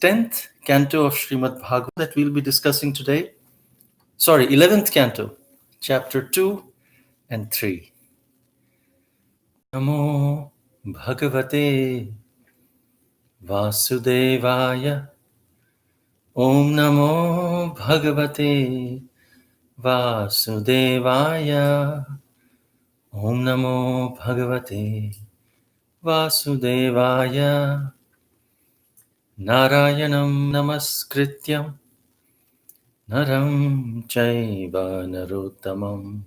10th Canto of Srimad Bhagavatam that we'll be discussing today. 11th Canto, Chapter 2 and 3. Namo Bhagavate Vasudevaya. Om Namo Bhagavate Vasudevaya. Om Namo Bhagavate Vasudevaya. Narayanam Namaskrityam Naram Chaiva Narottamam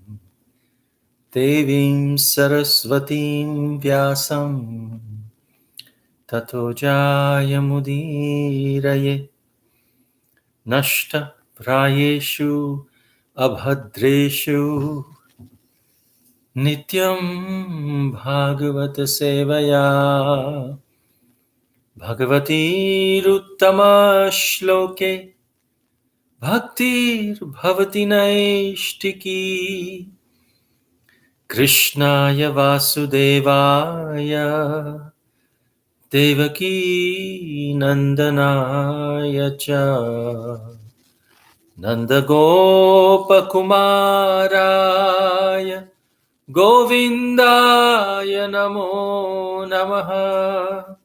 Devim Saraswatim Vyasam Tato Jayamudiraye Nashta Prayeshu Abhadreshu Nityam Bhagavata Sevaya Bhagavati Ruttama Shloke Bhaktir Bhavati Naishtiki Krishnaya Vasudevaya Devaki Nandanaya Cha Nandagopa Kumaraya Govindaya Namo Namaha.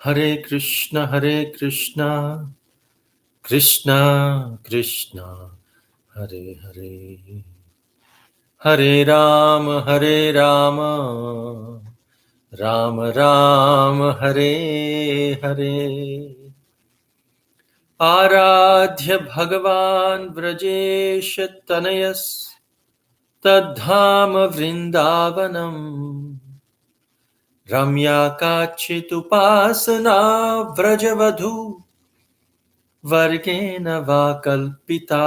Hare Krishna, Krishna Krishna, Hare Hare, Hare Rama, Rama Rama, Hare Hare. Aradhya Bhagavan Vrajesh Tanayas Tadhama Vrindavanam Ramya Kachit Upasana Vrajavadhu Vargena Vakalpita.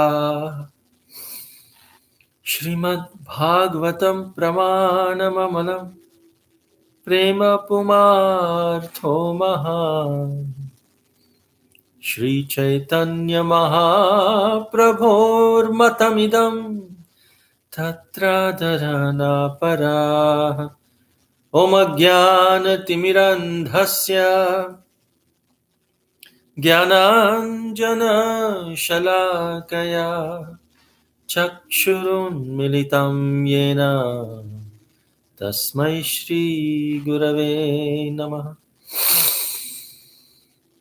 Srimad Bhagavatam Pramanamamalam Prema Pumartho Maha Shri Chaitanya Mahaprabhor Matamidam Tatra Dharana Para Om Ajnana Timirandhasya Jnananjana Shalakaya Chakshurun Militam Yena Tasmai Shri Gurave Namaha.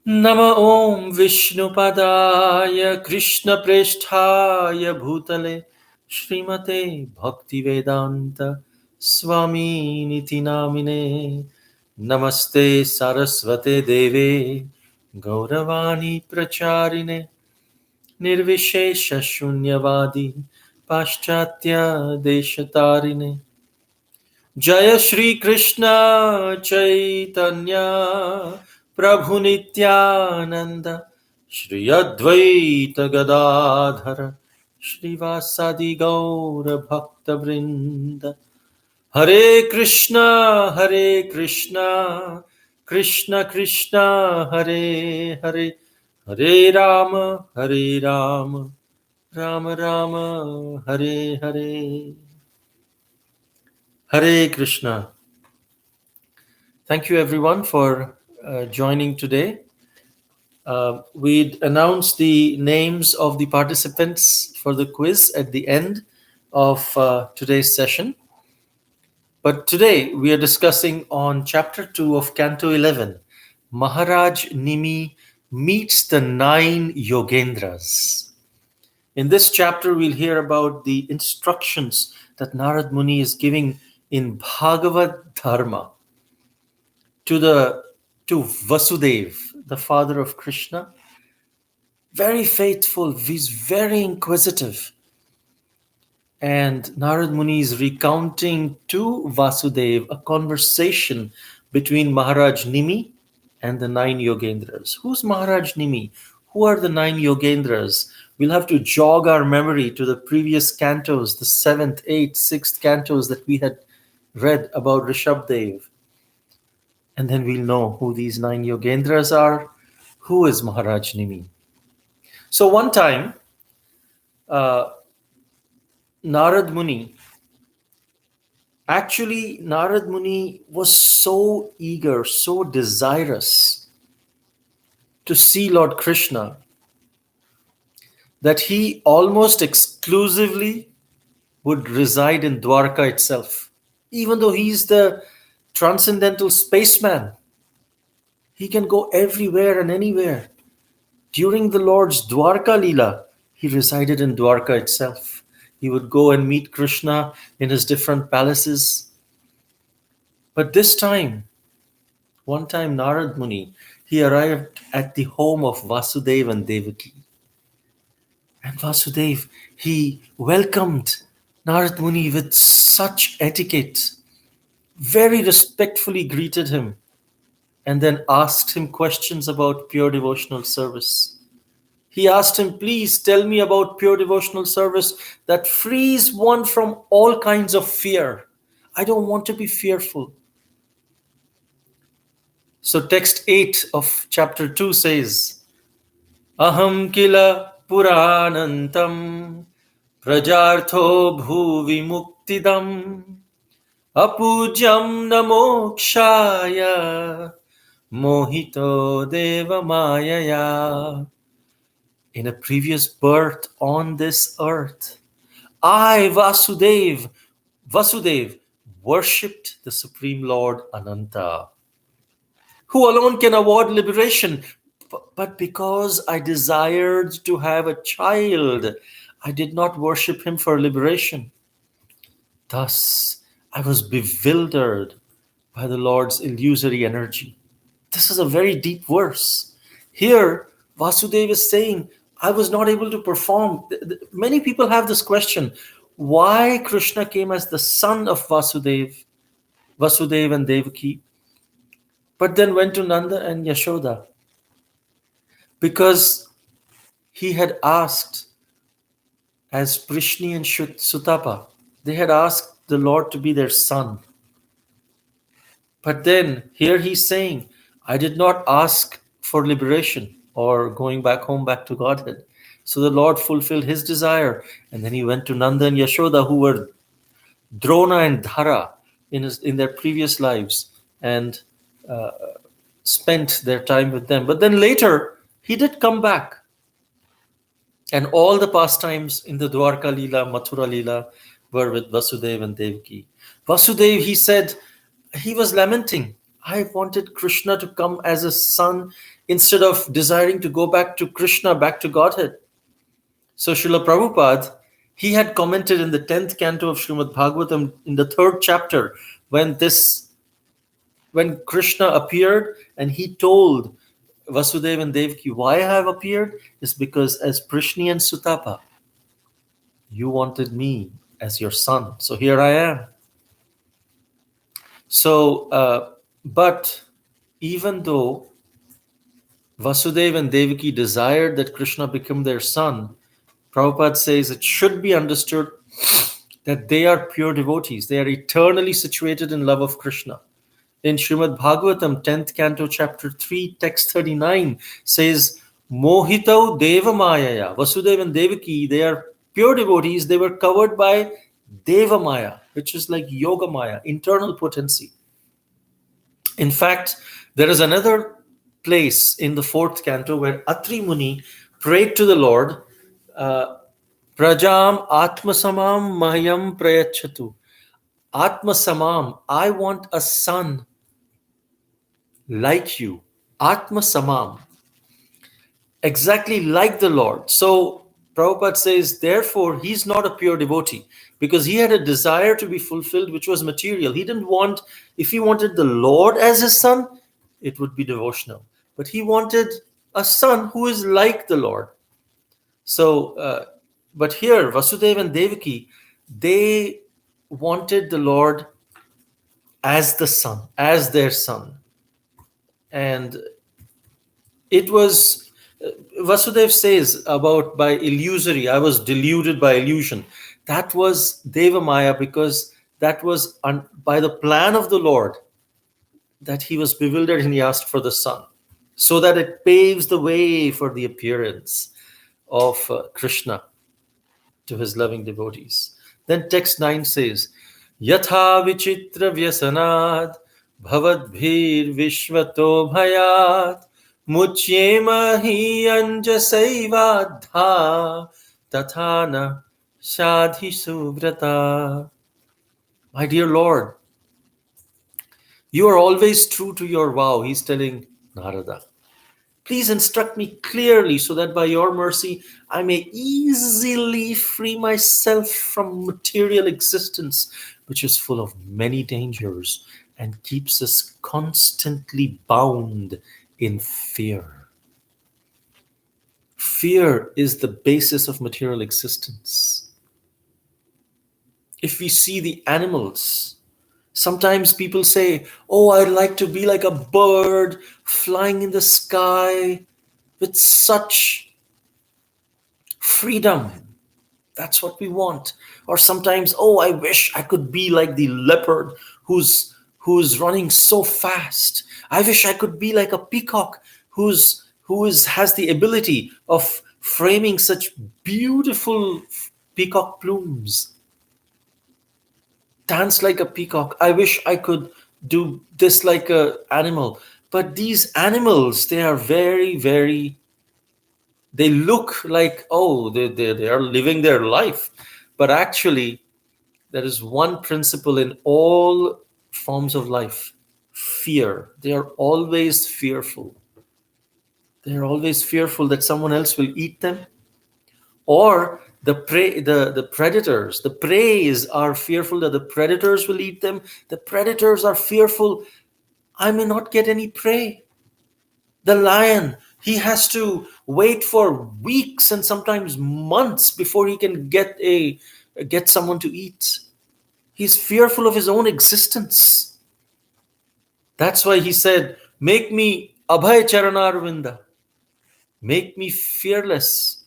Nama Om Vishnu Padaya Krishna Preshthaya Bhutale Srimate Bhaktivedanta Swami Niti Namine. Namaste Saraswate Deve Gauravani Pracharine Nirvishesha Shunyavadi Paschatya Deshatarine. Jaya Shri Krishna Chaitanya Prabhu Nityananda Shri Advaita Gadadhara Shri Vasadi Gaura Bhakta Vrinda. Hare Krishna, Krishna Krishna, Hare Hare, Hare Rama, Rama Rama, Hare Hare. Hare Krishna. Thank you everyone for joining today. We'd announce the names of the participants for the quiz at the end of today's session. But today we are discussing on chapter 2 of Canto 11, Maharaj Nimi meets the 9 Yogendras. In this chapter, we'll hear about the instructions that Narad Muni is giving in Bhagavad Dharma to Vasudeva, the father of Krishna. Very faithful, he's very inquisitive. And Narad Muni is recounting to Vasudeva a conversation between Maharaj Nimi and the 9 Yogendras. Who's Maharaj Nimi? Who are the 9 Yogendras? We'll have to jog our memory to the previous cantos, the 7th, 8th, 6th cantos that we had read about Rishabdev. And then we'll know who these 9 Yogendras are. Who is Maharaj Nimi? So one time, Narad Muni was so eager, so desirous to see Lord Krishna that he almost exclusively would reside in Dwarka itself. Even though he's the transcendental spaceman, he can go everywhere and anywhere. During the Lord's Dwarka Leela, he resided in Dwarka itself. He would go and meet Krishna in his different palaces. But this time, one time Narad Muni, he arrived at the home of Vasudeva and Devaki. And Vasudev, he welcomed Narad Muni with such etiquette, very respectfully greeted him, and then asked him questions about pure devotional service. He asked him, please tell me about pure devotional service that frees one from all kinds of fear. I don't want to be fearful. So text 8 of chapter 2 says, Aham kila puranantam prajartho bhuvi muktidam apujyam namokshaya mohito deva mayaya. In a previous birth on this earth, I, Vasudev, worshipped the Supreme Lord Ananta, who alone can award liberation. But because I desired to have a child, I did not worship him for liberation. Thus, I was bewildered by the Lord's illusory energy. This is a very deep verse. Here, Vasudeva is saying, I was not able to perform. Many people have this question, why Krishna came as the son of Vasudeva and Devaki, but then went to Nanda and Yashoda? Because he had asked, as Prishni and Sutapa, they had asked the Lord to be their son. But then here he's saying, I did not ask for liberation or going back home, back to Godhead. So the Lord fulfilled his desire. And then he went to Nanda and Yashoda, who were Drona and Dhara in their previous lives, and spent their time with them. But then later, he did come back. And all the pastimes in the Dwarka Leela, Mathura Leela were with Vasudeva and Devaki. Vasudeva, he said, he was lamenting. I wanted Krishna to come as a son instead of desiring to go back to Krishna, back to Godhead. So Srila Prabhupada, he had commented in the 10th canto of Srimad Bhagavatam in the 3rd chapter when Krishna appeared and he told Vasudeva and Devaki, why I have appeared is because as Prishni and Sutapa, you wanted me as your son. So here I am. So, but even though Vasudeva and Devaki desired that Krishna become their son, Prabhupada says it should be understood that they are pure devotees. They are eternally situated in love of Krishna. In Srimad Bhagavatam, 10th canto, chapter 3, text 39 says, Mohito Deva Mayaya. Vasudeva and Devaki, they are pure devotees. They were covered by Deva Maya, which is like Yoga Maya, internal potency. In fact, there is another place in the 4th canto where Atri Muni prayed to the Lord, Prajam Atma Samam Mahyam Prayachatu. Atma Samam, I want a son like you. Atma Samam, exactly like the Lord. So Prabhupada says, therefore, he's not a pure devotee because he had a desire to be fulfilled, which was material. He didn't want, if he wanted the Lord as his son, it would be devotional. But he wanted a son who is like the Lord. So, but here, Vasudeva and Devaki, they wanted the Lord as the son, as their son. And it was, Vasudeva says about by illusory, I was deluded by illusion. That was Deva Maya because that was by the plan of the Lord that he was bewildered and he asked for the son, so that it paves the way for the appearance of Krishna to his loving devotees. Then text 9 says, Yatha vichitra vyasanad bhavadbhir vishvato bhayat Muchyema hi anjasaivadha tathana shadhi subrata. My dear Lord, you are always true to your vow, he's telling Narada. Please instruct me clearly so that by your mercy I may easily free myself from material existence, which is full of many dangers and keeps us constantly bound in fear. Fear is the basis of material existence. If we see the animals, sometimes people say, oh, I'd like to be like a bird flying in the sky with such freedom. That's what we want. Or sometimes, oh, I wish I could be like the leopard who's running so fast. I wish I could be like a peacock has the ability of framing such beautiful peacock plumes. Dance like a peacock. I wish I could do this like a animal. But these animals, they are very, very, they look like, oh, they are living their life. But actually, there is one principle in all forms of life: fear. They are always fearful. They are always fearful that someone else will eat them, or the prey, the predators, the preys are fearful that the predators will eat them. The predators are fearful, I may not get any prey. The lion, he has to wait for weeks and sometimes months before he can get someone to eat. He's fearful of his own existence. That's why he said, make me abhay charanarvinda, make me fearless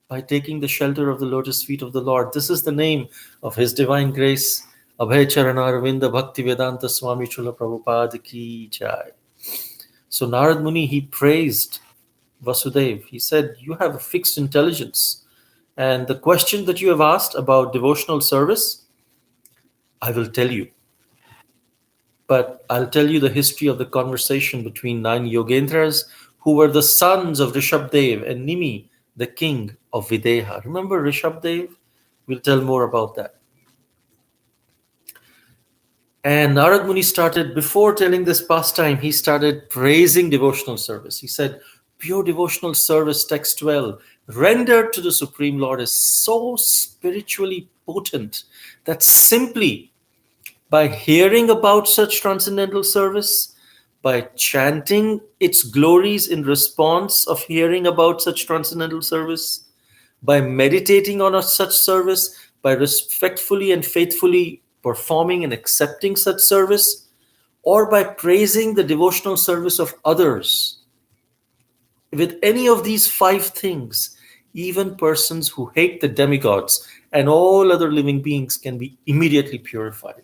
by taking the shelter of the lotus feet of the Lord. This is the name of His Divine Grace, Abhay Charanarvinda Bhakti Vedanta Swami Chula Prabhupada Ki Jai. So Narad Muni, he praised Vasudeva. He said, you have a fixed intelligence. And the question that you have asked about devotional service, I will tell you. But I'll tell you the history of the conversation between 9 Yogendras, who were the sons of Rishabdev, and Nimi, the king of Videha. Remember Rishabdev? We'll tell more about that. And Narad Muni started, before telling this pastime, he started praising devotional service. He said, pure devotional service, text 12, rendered to the Supreme Lord is so spiritually potent that simply by hearing about such transcendental service, by chanting its glories in response of hearing about such transcendental service, by meditating on such service, by respectfully and faithfully performing and accepting such service, or by praising the devotional service of others. With any of these 5 things, even persons who hate the demigods and all other living beings can be immediately purified.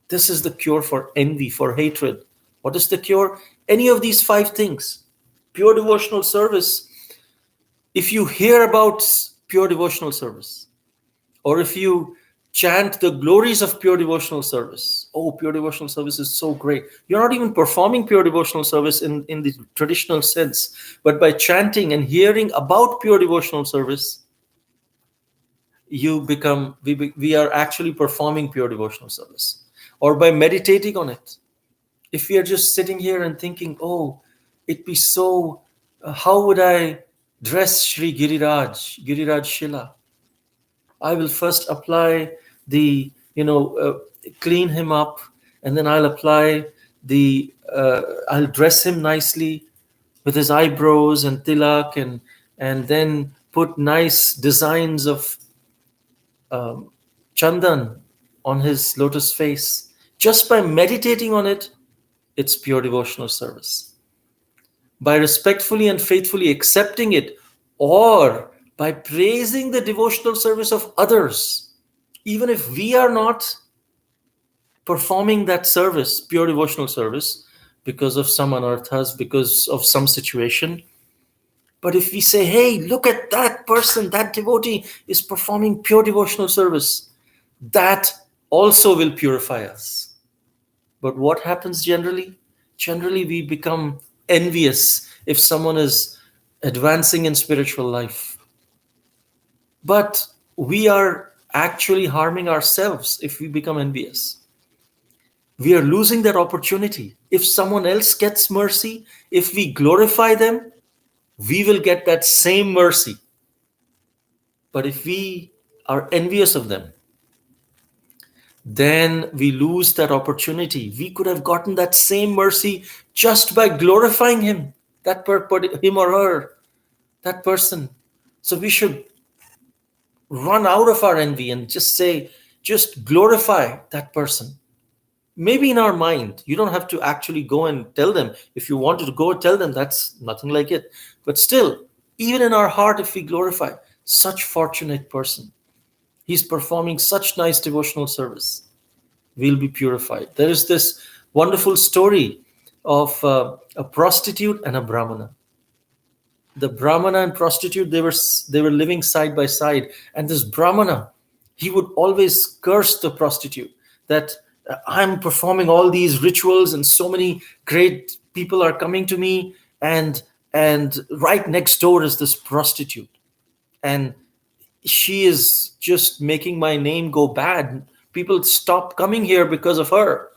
This is the cure for envy, for hatred. What is the cure? Any of these 5 things. Pure devotional service. If you hear about pure devotional service, or if you chant the glories of pure devotional service, oh, pure devotional service is so great. You're not even performing pure devotional service in the traditional sense, but by chanting and hearing about pure devotional service, we are actually performing pure devotional service. Or by meditating on it. If we are just sitting here and thinking, oh, it'd be so, how would I dress Shri Giriraj Shila? I will first apply clean him up, and then I'll apply I'll dress him nicely with his eyebrows and tilak, and then put nice designs of chandan on his lotus face. Just by meditating on it, it's pure devotional service. By respectfully and faithfully accepting it, or by praising the devotional service of others, even if we are not performing that service, pure devotional service, because of some anarthas, because of some situation. But if we say, hey, look at that person, that devotee is performing pure devotional service, that also will purify us. But what happens generally? Generally, we become envious if someone is advancing in spiritual life. But we are actually harming ourselves if we become envious. We are losing that opportunity. If someone else gets mercy, if we glorify them, we will get that same mercy. But if we are envious of them, then we lose that opportunity. We could have gotten that same mercy just by glorifying him, him or her, that person. So we should run out of our envy and just glorify that person. Maybe in our mind. You don't have to actually go and tell them. If you wanted to go tell them, that's nothing like it. But still, even in our heart, if we glorify such fortunate person, he's performing such nice devotional service, we'll be purified. There is this wonderful story of a prostitute and a brahmana. The brahmana and prostitute, they were living side by side, and this brahmana, he would always curse the prostitute that I'm performing all these rituals and so many great people are coming to me, and right next door is this prostitute, and she is just making my name go bad. People stop coming here because of her.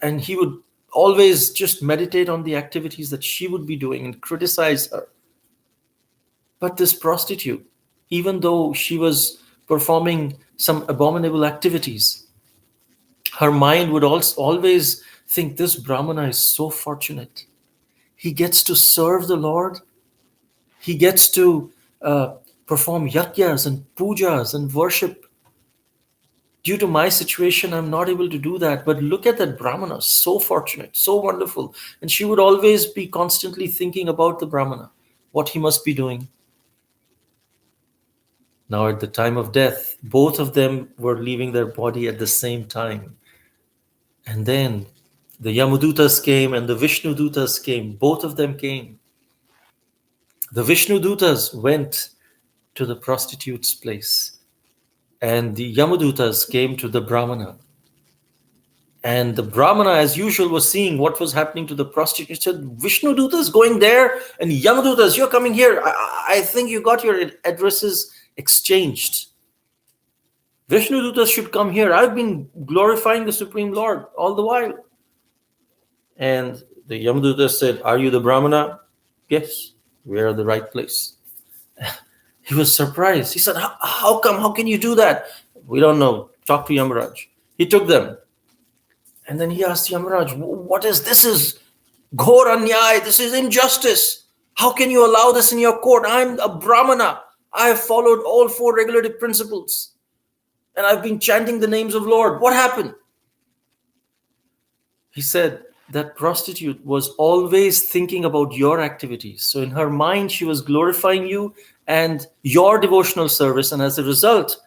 And he would always just meditate on the activities that she would be doing and criticize her. But this prostitute, even though she was performing some abominable activities, her mind would also always think, this brahmana is so fortunate. He gets to serve the Lord. He gets to perform yajnas and pujas and worship. Due to my situation, I'm not able to do that. But look at that brahmana, so fortunate, so wonderful. And she would always be constantly thinking about the brahmana, what he must be doing. Now at the time of death, both of them were leaving their body at the same time. And then the Yamudutas came and the Vishnudutas came. Both of them came. The Vishnudutas went to the prostitute's place. And the Yamadutas came to the Brahmana. And the Brahmana, as usual, was seeing what was happening to the prostitute. He said, Vishnudutas going there, and Yamadutas, you're coming here. I think you got your addresses exchanged. Vishnudutas should come here. I've been glorifying the Supreme Lord all the while. And the Yamadutas said, are you the Brahmana? Yes, we are at the right place. He was surprised. He said, how come? How can you do that? We don't know. Talk to Yamaraj. He took them. And then he asked Yamaraj, what is this? Is ghor anyay. This is injustice. How can you allow this in your court? I'm a Brahmana. I have followed all 4 regulative principles. And I've been chanting the names of Lord. What happened? He said, that prostitute was always thinking about your activities. So in her mind, she was glorifying you and your devotional service. And as a result,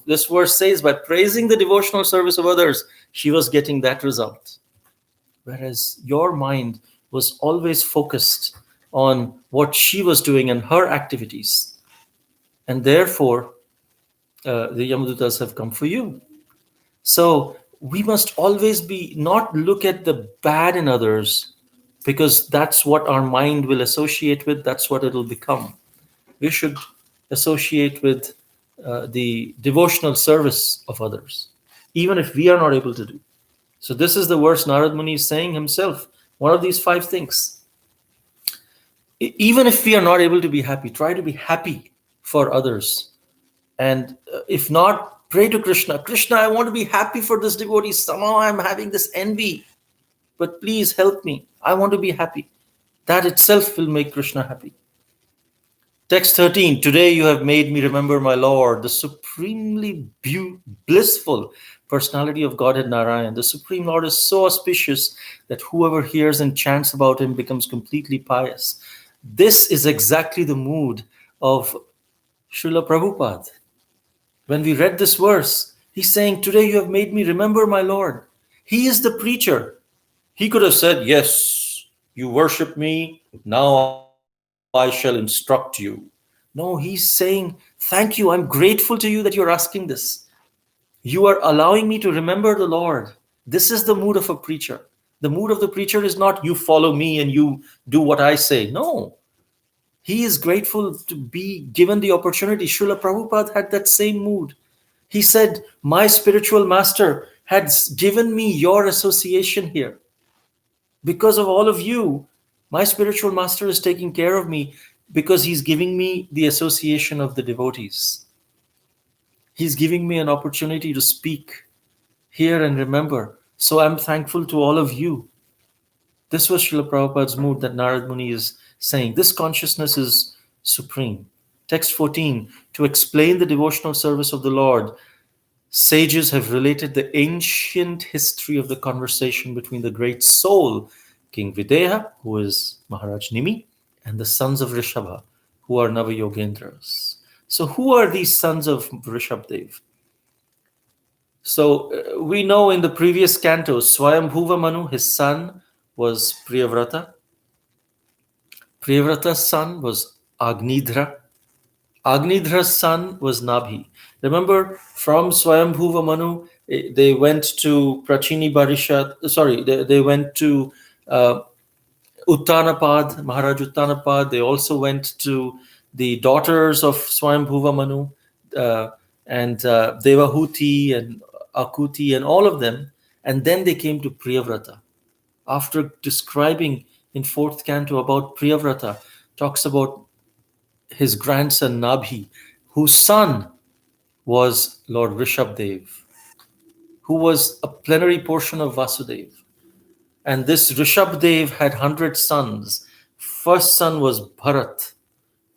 this verse says, by praising the devotional service of others, she was getting that result. Whereas your mind was always focused on what she was doing and her activities. And therefore, the Yamadutas have come for you. So we must always not look at the bad in others, because that's what our mind will associate with. That's what it'll become. We should associate with the devotional service of others, even if we are not able to do. So this is the verse Narada Muni is saying himself, one of these 5 things. Even if we are not able to be happy, try to be happy for others. And if not, pray to Krishna. Krishna, I want to be happy for this devotee. Somehow I'm having this envy. But please help me. I want to be happy. That itself will make Krishna happy. Text 13. Today you have made me remember my Lord, the supremely blissful personality of Godhead Narayan. The Supreme Lord is so auspicious that whoever hears and chants about him becomes completely pious. This is exactly the mood of Srila Prabhupada. When we read this verse, he's saying, today you have made me remember my Lord. He is the preacher. He could have said, yes, you worship me. Now I shall instruct you. No, he's saying, thank you. I'm grateful to you that you're asking this. You are allowing me to remember the Lord. This is the mood of a preacher. The mood of the preacher is not you follow me and you do what I say. No. He is grateful to be given the opportunity. Srila Prabhupada had that same mood. He said, my spiritual master had given me your association here. Because of all of you, my spiritual master is taking care of me because he's giving me the association of the devotees. He's giving me an opportunity to speak here and remember. So I'm thankful to all of you. This was Srila Prabhupada's mood that Narad Muni is saying. This consciousness is supreme. Text 14, to explain the devotional service of the Lord, sages have related the ancient history of the conversation between the great soul, King Videha, who is Maharaj Nimi, and the sons of Rishabha, who are Yogendras. So who are these sons of Rishabdev? So we know in the previous cantos, Swayambhuva Manu, his son was Priyavrata. Priyavrata's son was Agnidhra. Agnidhra's son was Nabhi. Remember, from Swayambhuva Manu, they went to Prachini Barishat, they went to Uttanapad, Maharaj Uttanapad. They also went to the daughters of Swayambhuva Manu, and Devahuti and Akuti and all of them. And then they came to Priyavrata. After describing in 4th canto about Priyavrata, talks about his grandson Nabhi, whose son was Lord Rishabdev, who was a plenary portion of Vasudeva. And this Rishabdev had 100 sons. First son was Bharat.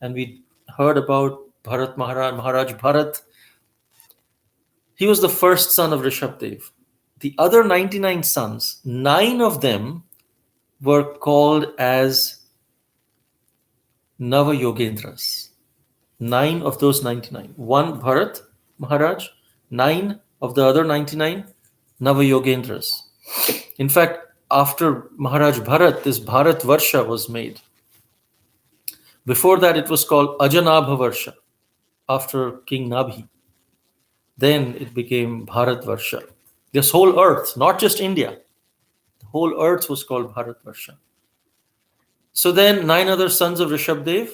And we heard about Bharat Maharaj Bharat. He was the first son of Rishabdev. The other 99 sons, 9 of them were called as Yogendras. 9 of those 99. 1 Bharat Maharaj, 9 of the other 99 Yogendras. In fact, after Maharaj Bharat, this Bharat Varsha was made. Before that, it was called Ajanabha Varsha, after King Nabhi. Then it became Bharat Varsha. This whole earth, not just India, the whole earth was called Bharat Varsha. So then 9 other sons of Rishabdev,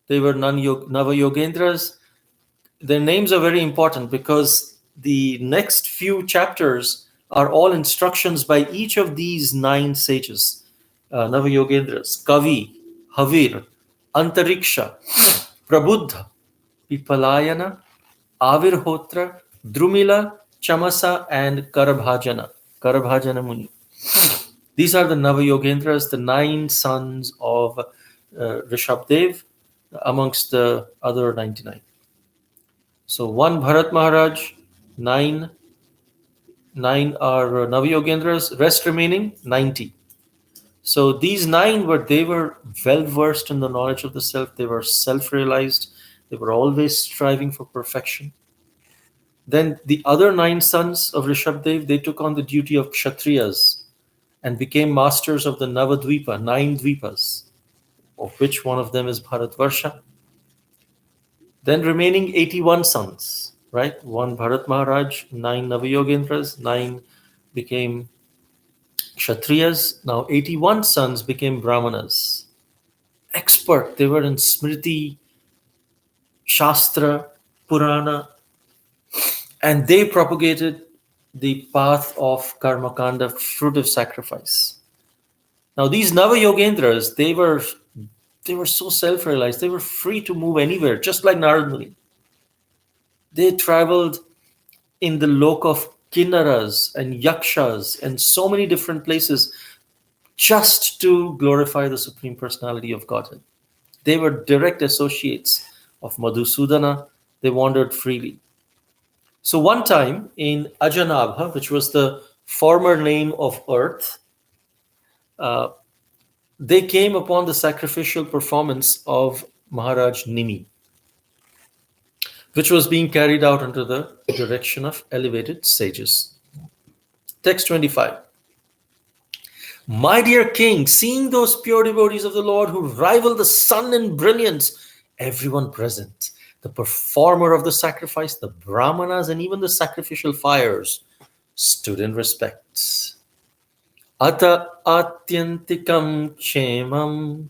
they were Yogendras. Their names are very important because the next few chapters are all instructions by each of these 9 sages. Yogendras, Kavi, Havir, Antariksha, Prabuddha, Pipalayana, Avirhotra, Drumila, Chamasa, and Karabhajana Muni. These are the Yogendras, the 9 sons of Rishabdev amongst the other 99. So 1 Bharat Maharaj, 9 are Yogendras, rest remaining 90. So these 9 were well versed in the knowledge of the self. They were self-realized. They were always striving for perfection. Then the other 9 sons of Rishabdev, they took on the duty of Kshatriyas and became masters of the Navadvipa, 9 Dvipas, of which one of them is Bharatvarsha. Then remaining 81 sons, right? 1 Bharat Maharaj, 9 Yogendras, 9 became Kshatriyas. Now 81 sons became Brahmanas. Expert, they were in Smriti, Shastra, Purana, and they propagated the path of Karmakanda, fruit of sacrifice. Now these Yogendras, they were so self-realized, they were free to move anywhere, just like Narad Muni. They traveled in the lok of Kinnaras and Yakshas and so many different places just to glorify the Supreme Personality of Godhead. They were direct associates of Madhusudana. They wandered freely. So one time in Ajanabha, which was the former name of earth, they came upon the sacrificial performance of Maharaj Nimi, which was being carried out under the direction of elevated sages. Text 25. My dear king, seeing those pure devotees of the Lord who rival the sun in brilliance, everyone present, the performer of the sacrifice, the brahmanas, and even the sacrificial fires stood in respect. Ata atyantikam kshemam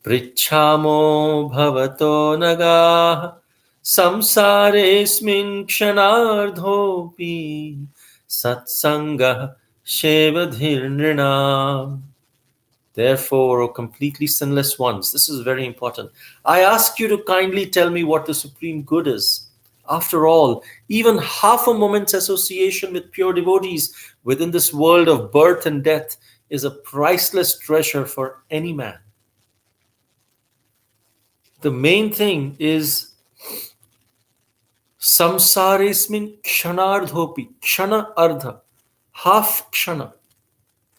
prichhamo bhavato nagah samsaresmin kshanardhopi satsangah shevadhirnrinam. Therefore, O completely sinless ones, this is very important. I ask you to kindly tell me what the supreme good is. After all, even half a moment's association with pure devotees within this world of birth and death is a priceless treasure for any man. The main thing is samsaresmin kshanardhopi, kshana ardha, half kshana,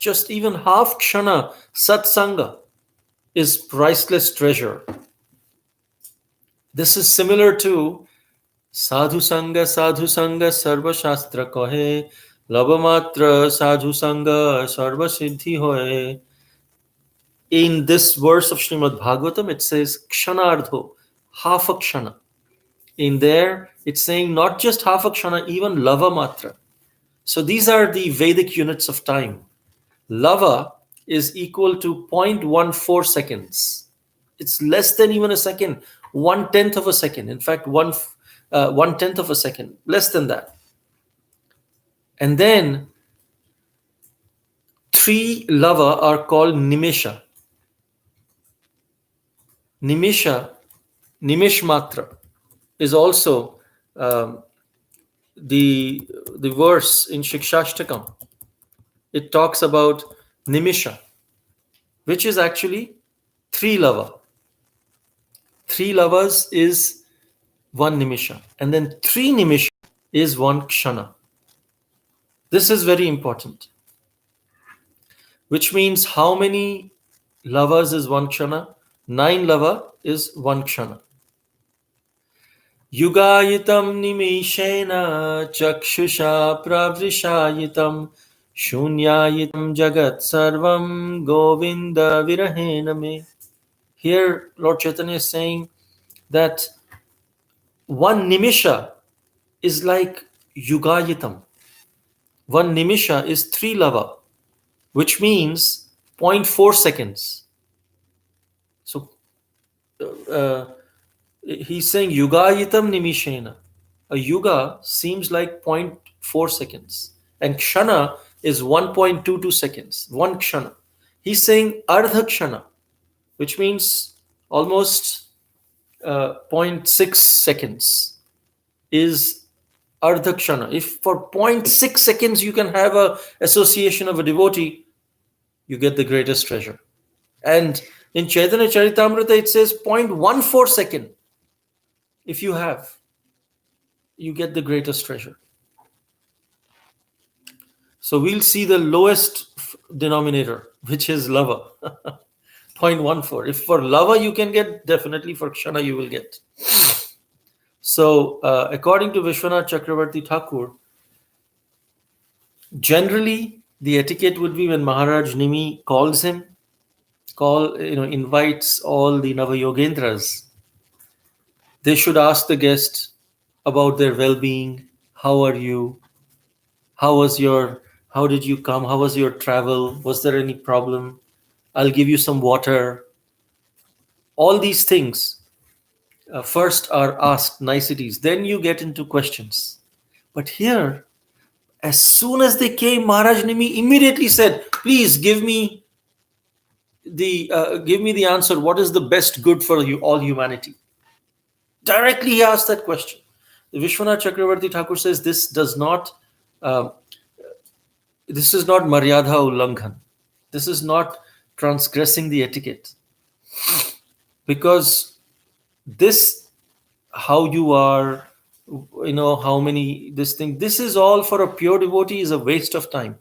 just even half kshana satsanga is priceless treasure. This is similar to sadhu sanga sarva shastra kahe, labamatra sadhu sanga sarva siddhi hoye. In this verse of Srimad Bhagavatam, it says kshanardho, half a kshana. In there, it's saying not just half a kshana, even lava matra. So these are the Vedic units of time. Lava is equal to 0.14 seconds. It's less than even a second, 1/10 of a second. In fact, 1/10 of a second, less than that. And then 3 lava are called nimisha. Nimisha, nimish matra, is also the verse in Shikshashtakam. It talks about nimisha, which is actually 3 lava. 3 lavas is 1 nimisha, and then 3 nimisha is 1 kshana. This is very important. Which means how many lavas is 1 kshana? 9 lava is 1 kshana. Yugayitam nimishena chakshusha pravrishayitam shunyayitam jagat sarvam govinda virahena me. Here Lord Chaitanya is saying that 1 nimisha is like yugayitam. 1 nimisha is 3 lava, which means 0.4 seconds. So he's saying yugayitam nimishena. A yuga seems like 0.4 seconds. And kshana is 1.22 seconds. 1 kshana. He's saying ardha kshana, which means almost 0.6 seconds is ardha kshana. If for 0.6 seconds you can have a association of a devotee, you get the greatest treasure. And in Chaitanya Charitamrita it says 0.14 second. If you have, you get the greatest treasure. So we'll see the lowest denominator, which is lava. 0.14. If for lava you can get, definitely for kshana you will get. So according to Vishwanath Chakravarti Thakur, generally the etiquette would be when Maharaj Nimi calls him, invites all the Yogendras, they should ask the guest about their well-being. How are you? How did you come? How was your travel? Was there any problem? I'll give you some water. All these things first are asked, niceties. Then you get into questions. But here, as soon as they came, Maharaj Nimi immediately said, please give me the answer. What is the best good for you, all humanity? Directly he asked that question. The Vishwanath Chakravarti Thakur says this is not Maryadha Ullanghan. This is not transgressing the etiquette. Because this, how you are, how many, this is all for a pure devotee is a waste of time.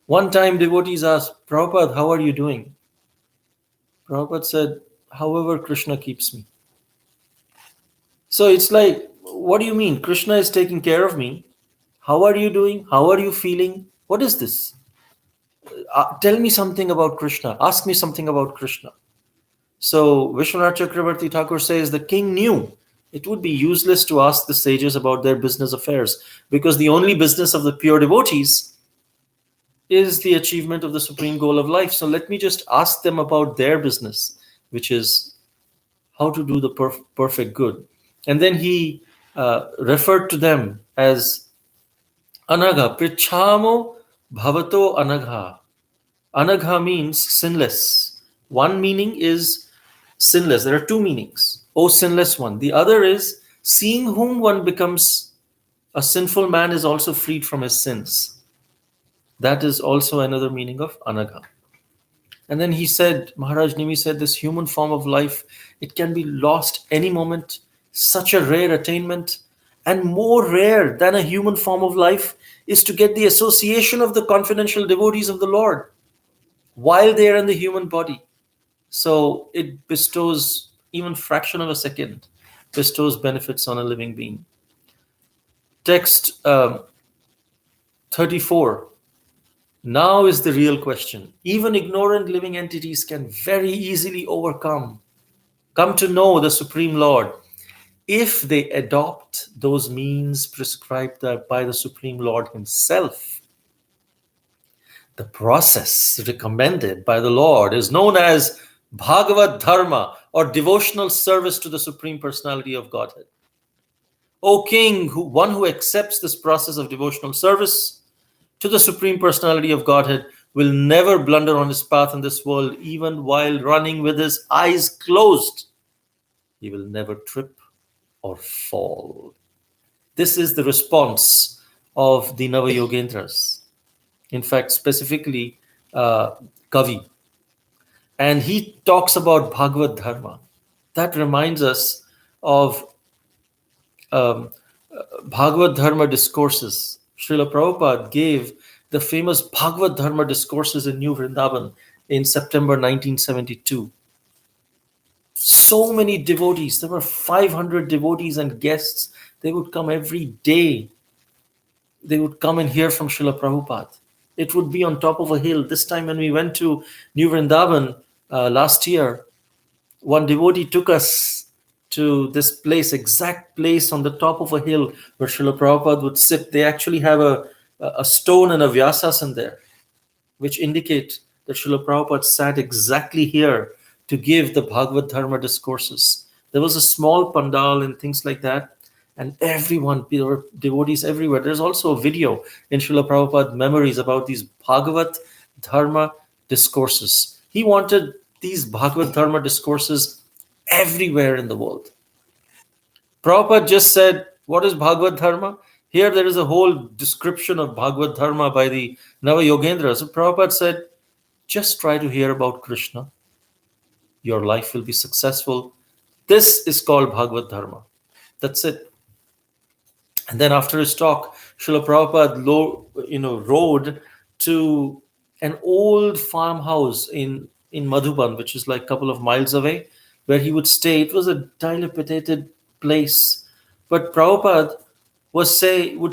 One time devotees asked, Prabhupada, how are you doing? Prabhupada said, however Krishna keeps me. So it's like, what do you mean? Krishna is taking care of me. How are you doing? How are you feeling? What is this? Tell me something about Krishna. Ask me something about Krishna. So Vishwanath Chakravarti Thakur says the king knew it would be useless to ask the sages about their business affairs, because the only business of the pure devotees is the achievement of the supreme goal of life. So let me just ask them about their business, which is how to do the perfect good. And then he referred to them as Anagha, Prichamo Bhavato Anagha. Anagha means sinless. One meaning is sinless. There are two meanings. O sinless one. The other is seeing whom one becomes a sinful man is also freed from his sins. That is also another meaning of Anagha. And then he said, Maharaj Nimi said, this human form of life, it can be lost any moment. Such a rare attainment. And more rare than a human form of life is to get the association of the confidential devotees of the Lord while they are in the human body. So it bestows, even fraction of a second, bestows benefits on a living being. Text 34. Now is the real question. Even ignorant living entities can very easily come to know the Supreme Lord if they adopt those means prescribed by the Supreme Lord himself. The process recommended by the Lord is known as Bhagavad Dharma, or devotional service to the Supreme Personality of Godhead. O King, one who accepts this process of devotional service to the Supreme Personality of Godhead will never blunder on his path in this world, even while running with his eyes closed. He will never trip or fall. This is the response of the Nava Yogendras. In fact, specifically Kavi. And he talks about Bhagavad Dharma. That reminds us of Bhagavad Dharma discourses. Srila Prabhupada gave the famous Bhagavad Dharma discourses in New Vrindavan in September 1972. So many devotees, there were 500 devotees and guests. They would come every day. They would come and hear from Srila Prabhupada. It would be on top of a hill. This time when we went to New Vrindavan last year, one devotee took us to this place, exact place on the top of a hill where Srila Prabhupada would sit. They actually have a stone and a Vyasasana there, which indicate that Srila Prabhupada sat exactly here to give the Bhagavad Dharma discourses. There was a small pandal and things like that, and everyone, there were devotees everywhere. There's also a video in Srila Prabhupada memories about these Bhagavad Dharma discourses. He wanted these Bhagavad Dharma discourses everywhere in the world. Prabhupada just said, what is Bhagavad Dharma? Here there is a whole description of Bhagavad Dharma by the Nava Yogendras. So Prabhupada said, just try to hear about Krishna. Your life will be successful. This is called Bhagavad Dharma. That's it. And then after his talk, Srila Prabhupada rode to an old farmhouse in Madhuban, which is like a couple of miles away, where he would stay. It was a dilapidated place. But Prabhupada would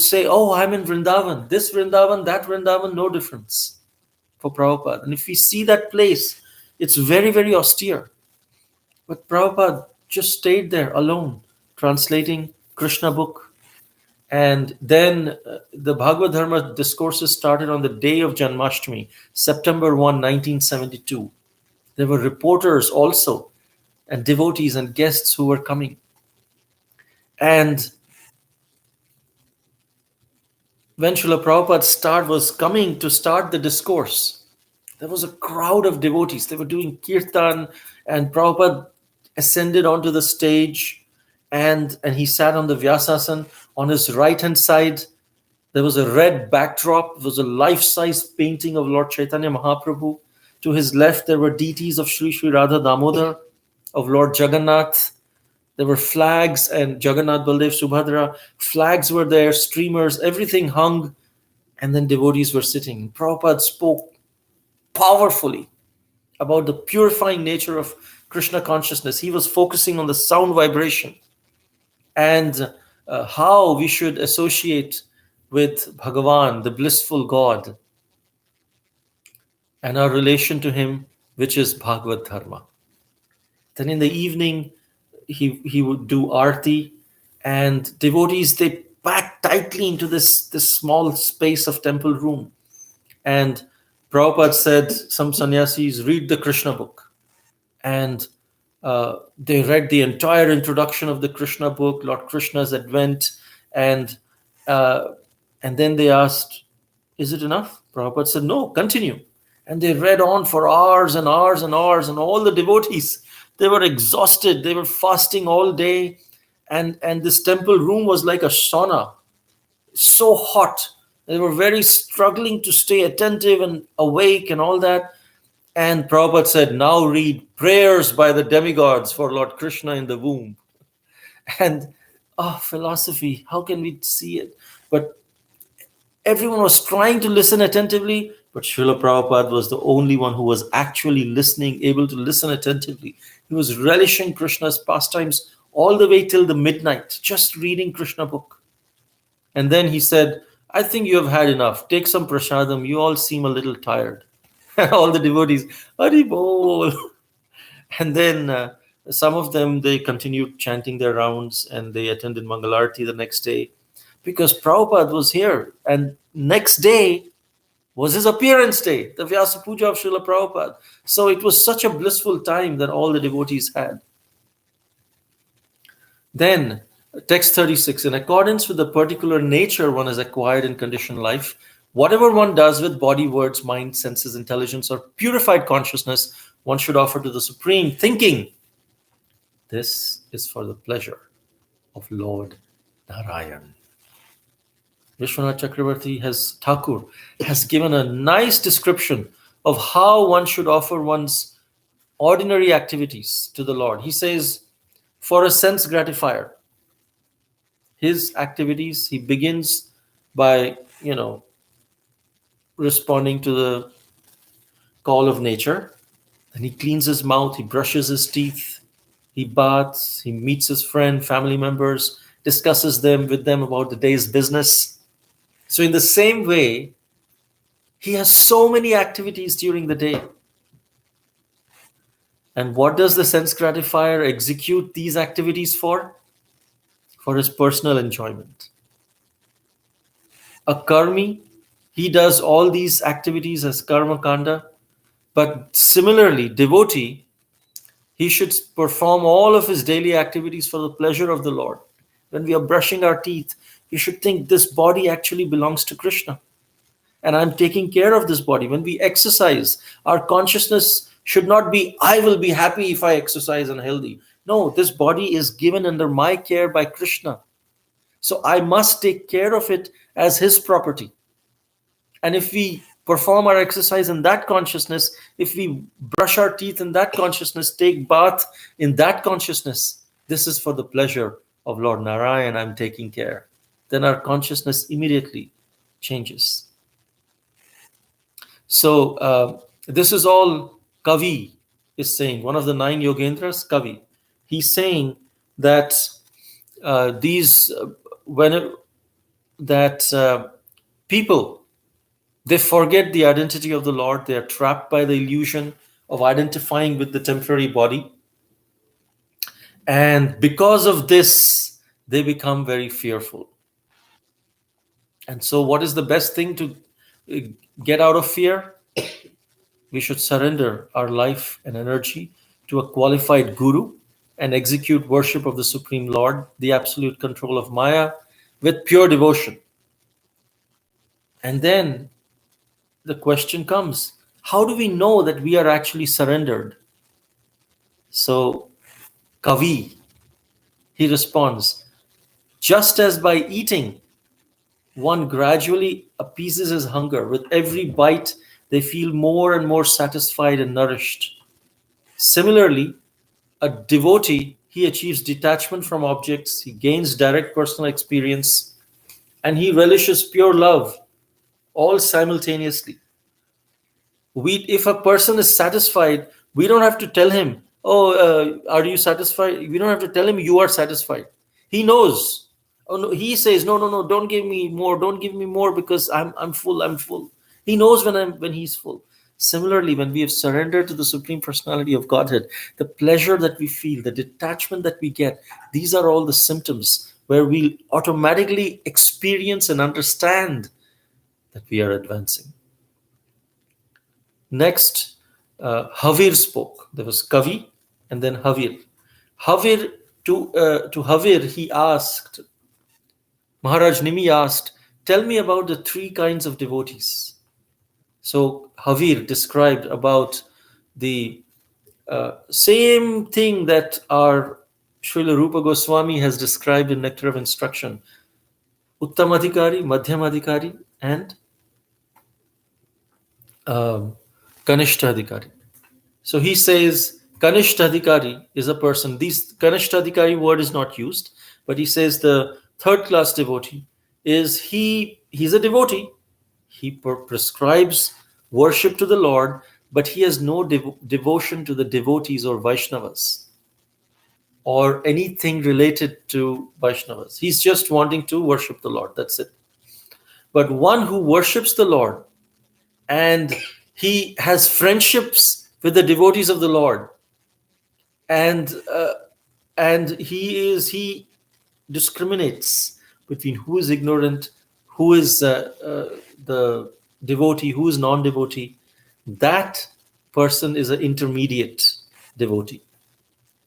say, oh, I'm in Vrindavan. This Vrindavan, that Vrindavan, no difference for Prabhupada. And if we see that place, it's very, very austere. But Prabhupada just stayed there alone, translating Krishna book. And then the Bhagavad Dharma discourses started on the day of Janmashtami, September 1, 1972. There were reporters also, and devotees and guests who were coming. And when Srila Prabhupada was coming to start the discourse, there was a crowd of devotees. They were doing kirtan, and Prabhupada ascended onto the stage, and he sat on the Vyasasana. On his right-hand side, there was a red backdrop. There was a life-size painting of Lord Chaitanya Mahaprabhu. To his left, there were deities of Sri Sri Radha Damodar, of Lord Jagannath. There were flags, and Jagannath, Baldev, Subhadra. Flags were there, streamers, everything hung. And then devotees were sitting. Prabhupada spoke powerfully about the purifying nature of Krishna consciousness. He was focusing on the sound vibration and how we should associate with Bhagavan, the blissful God, and our relation to him, which is Bhagavad Dharma. Then in the evening, he would do arti, and devotees, they packed tightly into this small space of temple room. And Prabhupada said some sannyasis read the Krishna book. And they read the entire introduction of the Krishna book, Lord Krishna's advent, and then they asked, "Is it enough?" Prabhupada said, "No, continue." And they read on for hours and hours and hours, and all the devotees, they were exhausted. They were fasting all day, and this temple room was like a sauna, so hot. They were very struggling to stay attentive and awake and all that. And Prabhupada said, "Now read prayers by the demigods for Lord Krishna in the womb." And philosophy, how can we see it? But everyone was trying to listen attentively, but Srila Prabhupada was the only one who was actually listening, able to listen attentively. He was relishing Krishna's pastimes all the way till the midnight, just reading Krishna book. And then he said, "I think you have had enough. Take some prasadam. You all seem a little tired." All the devotees, Hari Bol. And then some of them, they continued chanting their rounds, and they attended Mangalarti the next day, because Prabhupada was here. And next day was his appearance day, the Vyasa Puja of Srila Prabhupada. So it was such a blissful time that all the devotees had. Then, text 36, in accordance with the particular nature one has acquired in conditioned life, whatever one does with body, words, mind, senses, intelligence, or purified consciousness, one should offer to the Supreme, thinking, this is for the pleasure of Lord Narayan. Vishwanath Chakravarti Thakur has given a nice description of how one should offer one's ordinary activities to the Lord. He says, for a sense gratifier, his activities, he begins by, responding to the call of nature. And he cleans his mouth, he brushes his teeth, he baths, he meets his friend, family members, discusses with them about the day's business. So in the same way, he has so many activities during the day. And what does the sense gratifier execute these activities for? For his personal enjoyment. A karmi, he does all these activities as karma kanda, but similarly, devotee, he should perform all of his daily activities for the pleasure of the Lord. When we are brushing our teeth, we should think this body actually belongs to Krishna, and I'm taking care of this body. When we exercise, our consciousness should not be, I will be happy if I exercise and healthy. No, this body is given under my care by Krishna. So I must take care of it as his property. And if we perform our exercise in that consciousness, if we brush our teeth in that consciousness, take bath in that consciousness, this is for the pleasure of Lord Narayan, I'm taking care. Then our consciousness immediately changes. So this is all Kavi is saying, one of the 9 Yogendras, Kavi. He's saying that people, they forget the identity of the Lord. They are trapped by the illusion of identifying with the temporary body. And because of this, they become very fearful. And so what is the best thing to get out of fear? We should surrender our life and energy to a qualified guru and execute worship of the Supreme Lord, the absolute control of Maya, with pure devotion. And then the question comes, how do we know that we are actually surrendered? So Kavi, he responds, just as by eating, one gradually appeases his hunger. With every bite, they feel more and more satisfied and nourished. Similarly, a devotee, he achieves detachment from objects, he gains direct personal experience, and he relishes pure love, all simultaneously. If a person is satisfied, we don't have to tell him, are you satisfied? We don't have to tell him you are satisfied. He knows. Oh no, he says, no, don't give me more because I'm full. He knows when he's full. Similarly, when we have surrendered to the Supreme Personality of Godhead, the pleasure that we feel, the detachment that we get, these are all the symptoms where we automatically experience and understand that we are advancing. Next, Havir spoke. There was Kavi and then Havir. Havir, to Havir, he asked, Maharaj Nimi asked, tell me about the three kinds of devotees. So Havir described about the same thing that our Srila Rupa Goswami has described in Nectar of Instruction. Uttamadhikari, Madhyamadhikari, and Kanishtadhikari. So he says Kanishtadhikari is a person. This Kanishtadhikari word is not used, but he says the third class devotee is he's a devotee. He prescribes worship to the Lord, but he has no devotion to the devotees or Vaishnavas or anything related to Vaishnavas. He's just wanting to worship the Lord. That's it. But one who worships the Lord and he has friendships with the devotees of the Lord, and he discriminates between who is ignorant, who is the devotee, who is non-devotee. That person is an intermediate devotee.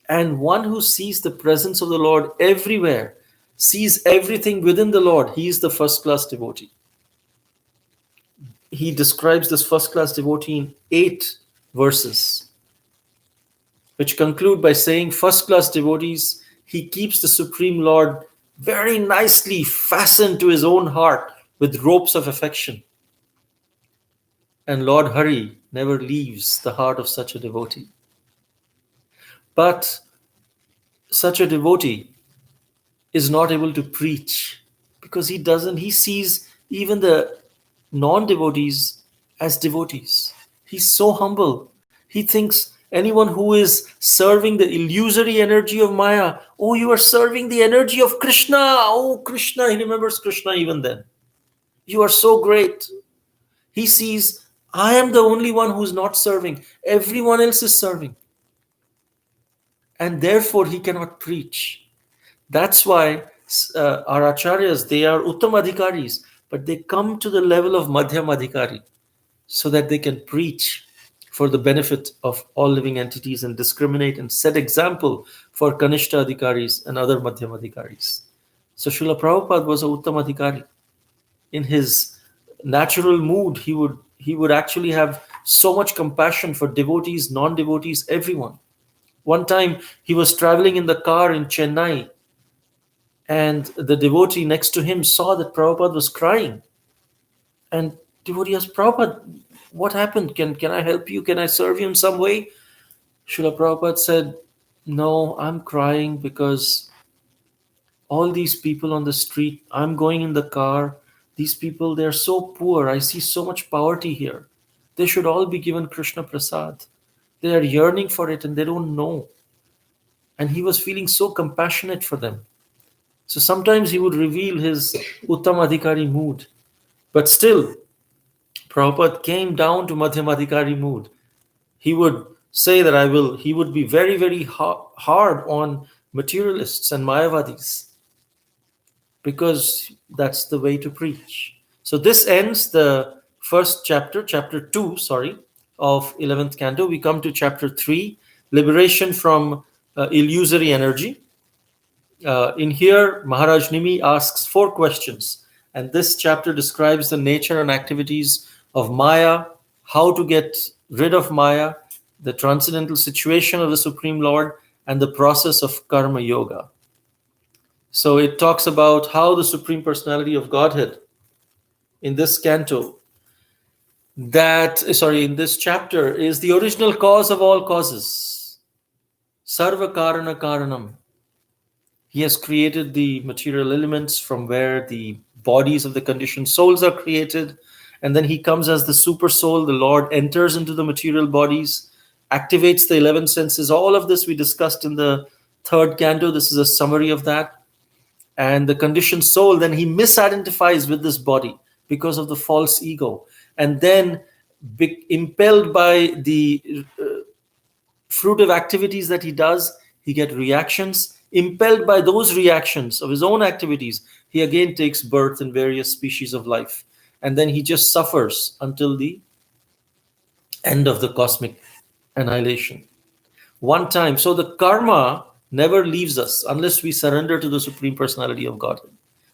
And one who sees the presence of the Lord everywhere, sees everything within the Lord, he is the first class devotee. He describes this first class devotee in 8 verses, which conclude by saying first class devotees, he keeps the Supreme Lord very nicely fastened to his own heart with ropes of affection. And Lord Hari never leaves the heart of such a devotee. But such a devotee is not able to preach because he sees even the non-devotees as devotees. He's so humble. He thinks anyone who is serving the illusory energy of Maya, oh, you are serving the energy of Krishna. Oh, Krishna, he remembers Krishna even then. You are so great. He sees, I am the only one who's not serving. Everyone else is serving. And therefore, he cannot preach. That's why our acharyas, they are uttamadhikaris, but they come to the level of madhyamadhikari so that they can preach for the benefit of all living entities and discriminate and set example for Kanishtadhikaris and other madhyamadhikaris. So Srila Prabhupada was a uttamadhikari. In his natural mood, he would actually have so much compassion for devotees, non-devotees, everyone. One time he was traveling in the car in Chennai, and the devotee next to him saw that Prabhupada was crying. And devotee asked, Prabhupada, what happened? Can I help you? Can I serve you in some way? Srila Prabhupada said, no, I'm crying because all these people on the street, I'm going in the car, these people, they're so poor. I see so much poverty here. They should all be given Krishna Prasad. They are yearning for it and they don't know. And he was feeling so compassionate for them. So sometimes he would reveal his Uttamadhikari mood. But still, Prabhupada came down to Madhyamadhikari mood. He would say that he would be very, very hard on materialists and Mayavadis, because that's the way to preach. So this ends the first chapter 2, of 11th canto. We come to chapter 3, liberation from illusory energy. In here, Maharaj Nimi asks 4 questions, and this chapter describes the nature and activities of Maya, how to get rid of Maya, the transcendental situation of the Supreme Lord, and the process of Karma Yoga. So it talks about how the Supreme Personality of Godhead in this canto, in this chapter, is the original cause of all causes. Sarva Karana Karanam. He has created the material elements from where the bodies of the conditioned souls are created. And then he comes as the super soul. The Lord enters into the material bodies, activates the 11 senses. All of this we discussed in the 3rd canto. This is a summary of that. And the conditioned soul, then he misidentifies with this body because of the false ego. And then impelled by the fruitive activities that he does, he gets reactions. Impelled by those reactions of his own activities, he again takes birth in various species of life. And then he just suffers until the end of the cosmic annihilation. One time, so the karma never leaves us unless we surrender to the Supreme Personality of Godhead.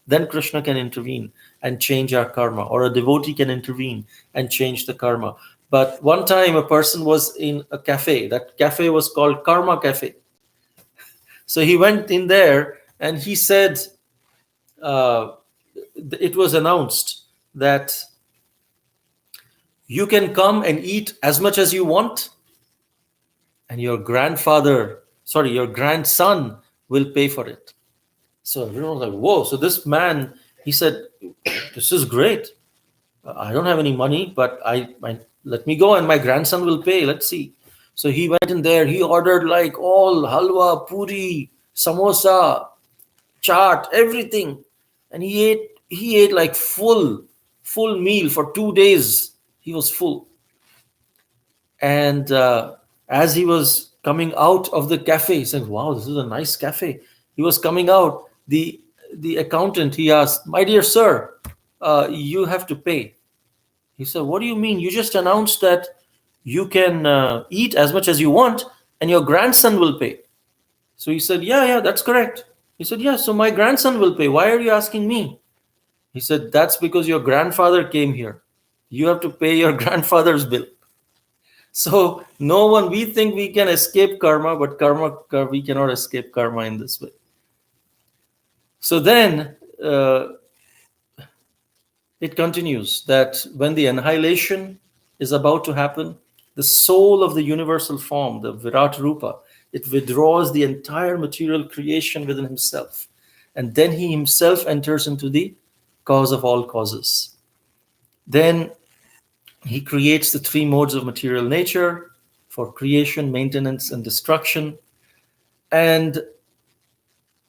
Then Krishna can intervene and change our karma, or a devotee can intervene and change the karma. But one time a person was in a cafe. That cafe was called Karma Cafe. So he went in there and he said, it was announced that you can come and eat as much as you want, and your grandson will pay for it. So everyone was like, whoa. So this man, he said, this is great. I don't have any money, but I let me go and my grandson will pay. Let's see. So he went in there. He ordered like all halwa, puri, samosa, chaat, everything. And he ate like full meal for 2 days. He was full. And as he was coming out of the cafe, he said, wow, this is a nice cafe. He was coming out. The accountant, he asked, my dear sir, you have to pay. He said, what do you mean? You just announced that you can eat as much as you want and your grandson will pay. So he said, yeah, that's correct. He said, yeah, so my grandson will pay. Why are you asking me? He said, that's because your grandfather came here. You have to pay your grandfather's bill. So we think we can escape karma, but we cannot escape karma in this way. So then it continues that when the annihilation is about to happen, the soul of the universal form, the Virat Rupa, it withdraws the entire material creation within himself. And then he himself enters into the cause of all causes. Then he creates the 3 modes of material nature for creation, maintenance, and destruction. And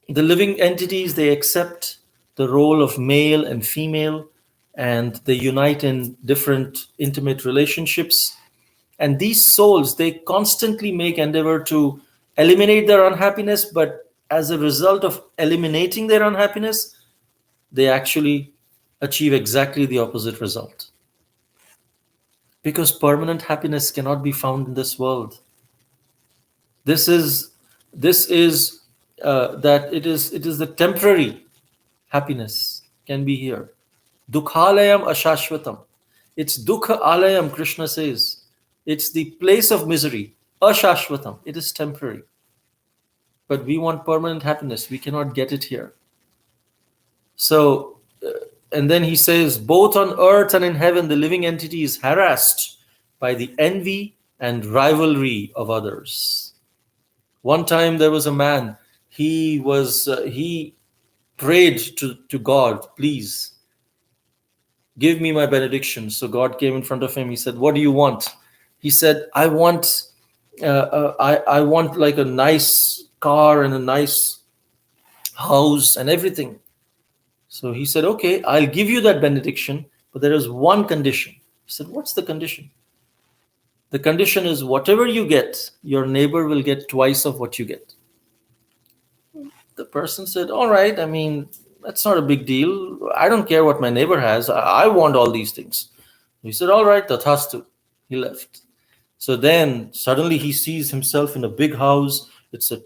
the living entities, they accept the role of male and female, and they unite in different intimate relationships. And these souls, they constantly make endeavor to eliminate their unhappiness, but as a result of eliminating their unhappiness, they actually achieve exactly the opposite result. Because permanent happiness cannot be found in this world. This is that it is the temporary happiness can be here. Dukhalayam ashashvatam. It's dukha alayam, Krishna says. It's the place of misery. Ashashvatam. It is temporary. But we want permanent happiness. We cannot get it here. So, and then he says, both on earth and in heaven, the living entity is harassed by the envy and rivalry of others. One time there was a man, he prayed to God, please give me my benediction. So God came in front of him. He said, what do you want? He said, I want like a nice car and a nice house and everything. So he said, okay, I'll give you that benediction, but there is one condition. He said, what's the condition? The condition is whatever you get, your neighbor will get twice of what you get. The person said, all right, I mean, that's not a big deal. I don't care what my neighbor has. I want all these things. He said, all right, tathastu. He left. So then suddenly he sees himself in a big house. It's a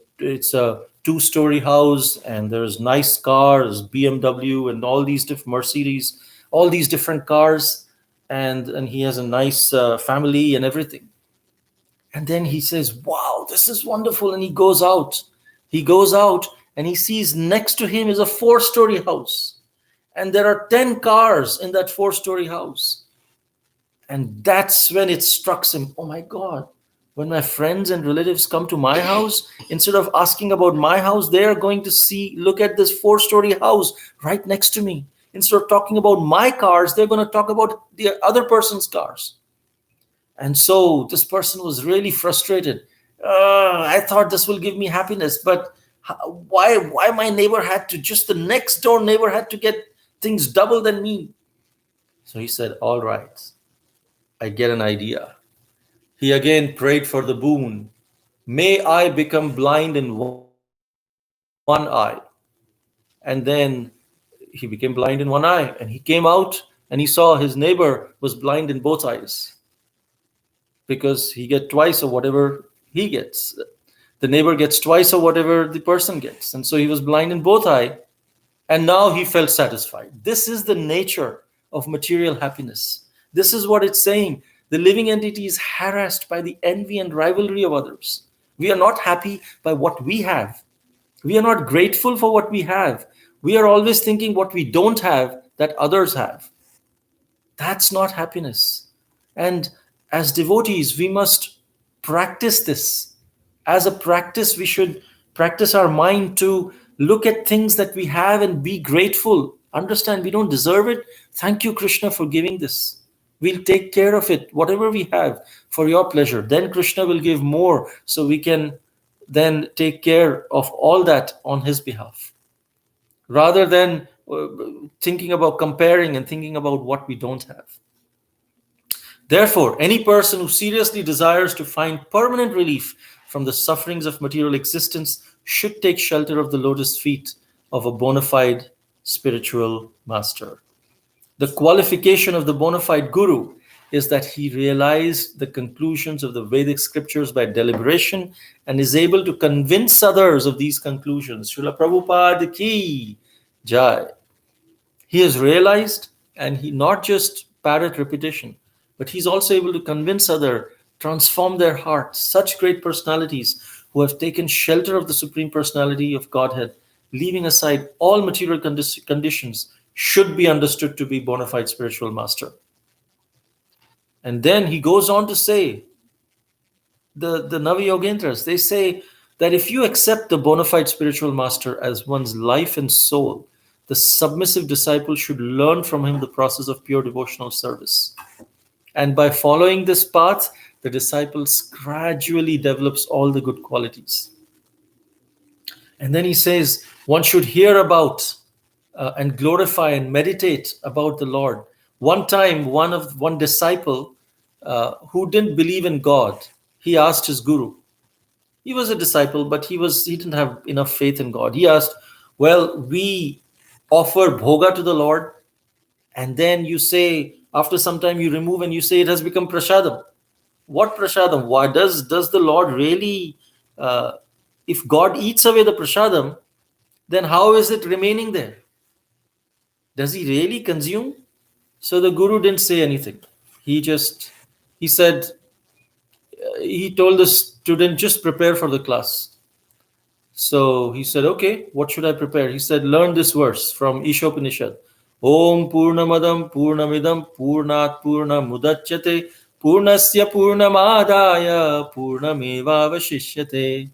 2-story house, and there's nice cars, BMW and all these different Mercedes, all these different cars, and he has a nice family and everything. And then he says, wow, this is wonderful. And he goes out and he sees next to him is a 4-story house, and there are 10 cars in that 4-story house. And that's when it struck him, oh my God, when my friends and relatives come to my house, instead of asking about my house, they are going to look at this 4-story house right next to me. Instead of talking about my cars, they're going to talk about the other person's cars. And so this person was really frustrated. I thought this will give me happiness, but why my neighbor the next door neighbor had to get things double than me? So he said, all right, I get an idea. He again prayed for the boon. May I become blind in one eye. And then he became blind in one eye, and he came out and he saw his neighbor was blind in both eyes. because he gets twice of whatever he gets. The neighbor gets twice of whatever the person gets. And so he was blind in both eyes, and now he felt satisfied. This is the nature of material happiness. This is what it's saying. The living entity is harassed by the envy and rivalry of others. We are not happy by what we have. We are not grateful for what we have. We are always thinking what we don't have that others have. That's not happiness. And as devotees, we must practice this. As a practice, we should practice our mind to look at things that we have and be grateful. Understand we don't deserve it. Thank you, Krishna, for giving this. We'll take care of it, whatever we have, for your pleasure. Then Krishna will give more, so we can then take care of all that on his behalf. Rather than thinking about comparing and thinking about what we don't have. Therefore, any person who seriously desires to find permanent relief from the sufferings of material existence should take shelter of the lotus feet of a bona fide spiritual master. The qualification of the bona fide guru is that he realized the conclusions of the Vedic scriptures by deliberation and is able to convince others of these conclusions. Srila Prabhupada ki jai. He has realized, and he not just parrot repetition, but he's also able to convince others, transform their hearts. Such great personalities who have taken shelter of the Supreme Personality of Godhead, leaving aside all material conditions, should be understood to be bona fide spiritual master. And then he goes on to say, the Navi Yogendras, they say that if you accept the bona fide spiritual master as one's life and soul, the submissive disciple should learn from him the process of pure devotional service. And by following this path, the disciple gradually develops all the good qualities. And then he says, one should hear about and glorify and meditate about the Lord. One time, one disciple who didn't believe in God, he asked his guru. He was a disciple, but he didn't have enough faith in God. He asked, well, we offer bhoga to the Lord, and then you say, after some time you remove and you say it has become prasadam. What prasadam? Why does the Lord really, if God eats away the prasadam, then how is it remaining there? Does he really consume? So the guru didn't say anything. He said, he told the student, just prepare for the class. So he said, okay, what should I prepare? He said, learn this verse from Ishopanishad. Om Purnamadam Purnamidam Purnat Purnamudachyate Purnasya Purnamadaya Purnameva Vashishyate.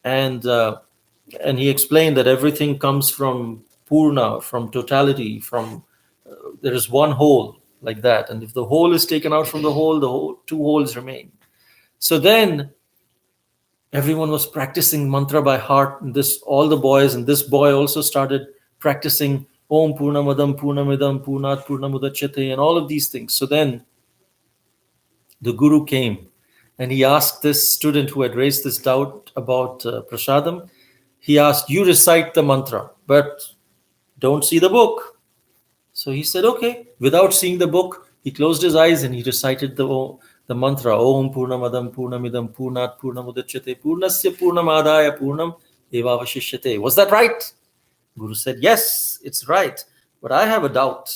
And he explained that everything comes from Purna, from totality, from there is one whole, like that. And if the whole is taken out from the whole two wholes remain. So then everyone was practicing mantra by heart. And all the boys, and this boy also started practicing Om Purnamadam Purnamidam Purnat Purnamudachyate and all of these things. So then the guru came and he asked this student who had raised this doubt about prasadam, he asked, you recite the mantra, but don't see the book. So he said, okay. Without seeing the book, he closed his eyes and he recited the mantra, Om Purnamadam Purnamidam Purnat Purnamudachyate Purnasya Purnamadaya Purnam Evavashishyate. Was that right? Guru said, yes, it's right. But I have a doubt,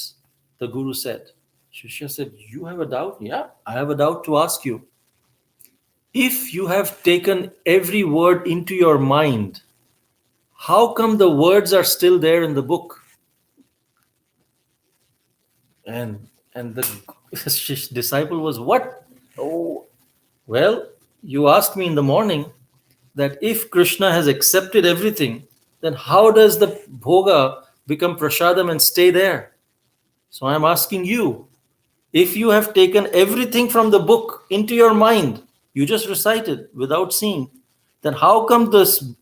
the guru said. Shishya said, you have a doubt? Yeah, I have a doubt to ask you. If you have taken every word into your mind, how come the words are still there in the book? And the disciple was, what? Oh, well, you asked me in the morning that if Krishna has accepted everything, then how does the bhoga become prasadam and stay there? So I'm asking you, if you have taken everything from the book into your mind, you just recited without seeing, then how come those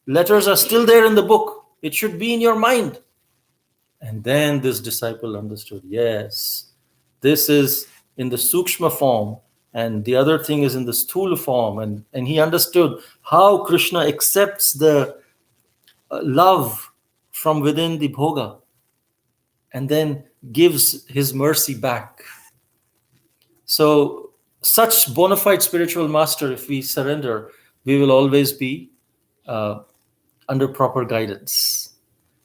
letters are still there in the book? It should be in your mind. And then this disciple understood, yes, this is in the sukshma form, and the other thing is in the sthula form. And he understood how Krishna accepts the love from within the bhoga and then gives his mercy back. So such bona fide spiritual master, if we surrender, we will always be under proper guidance.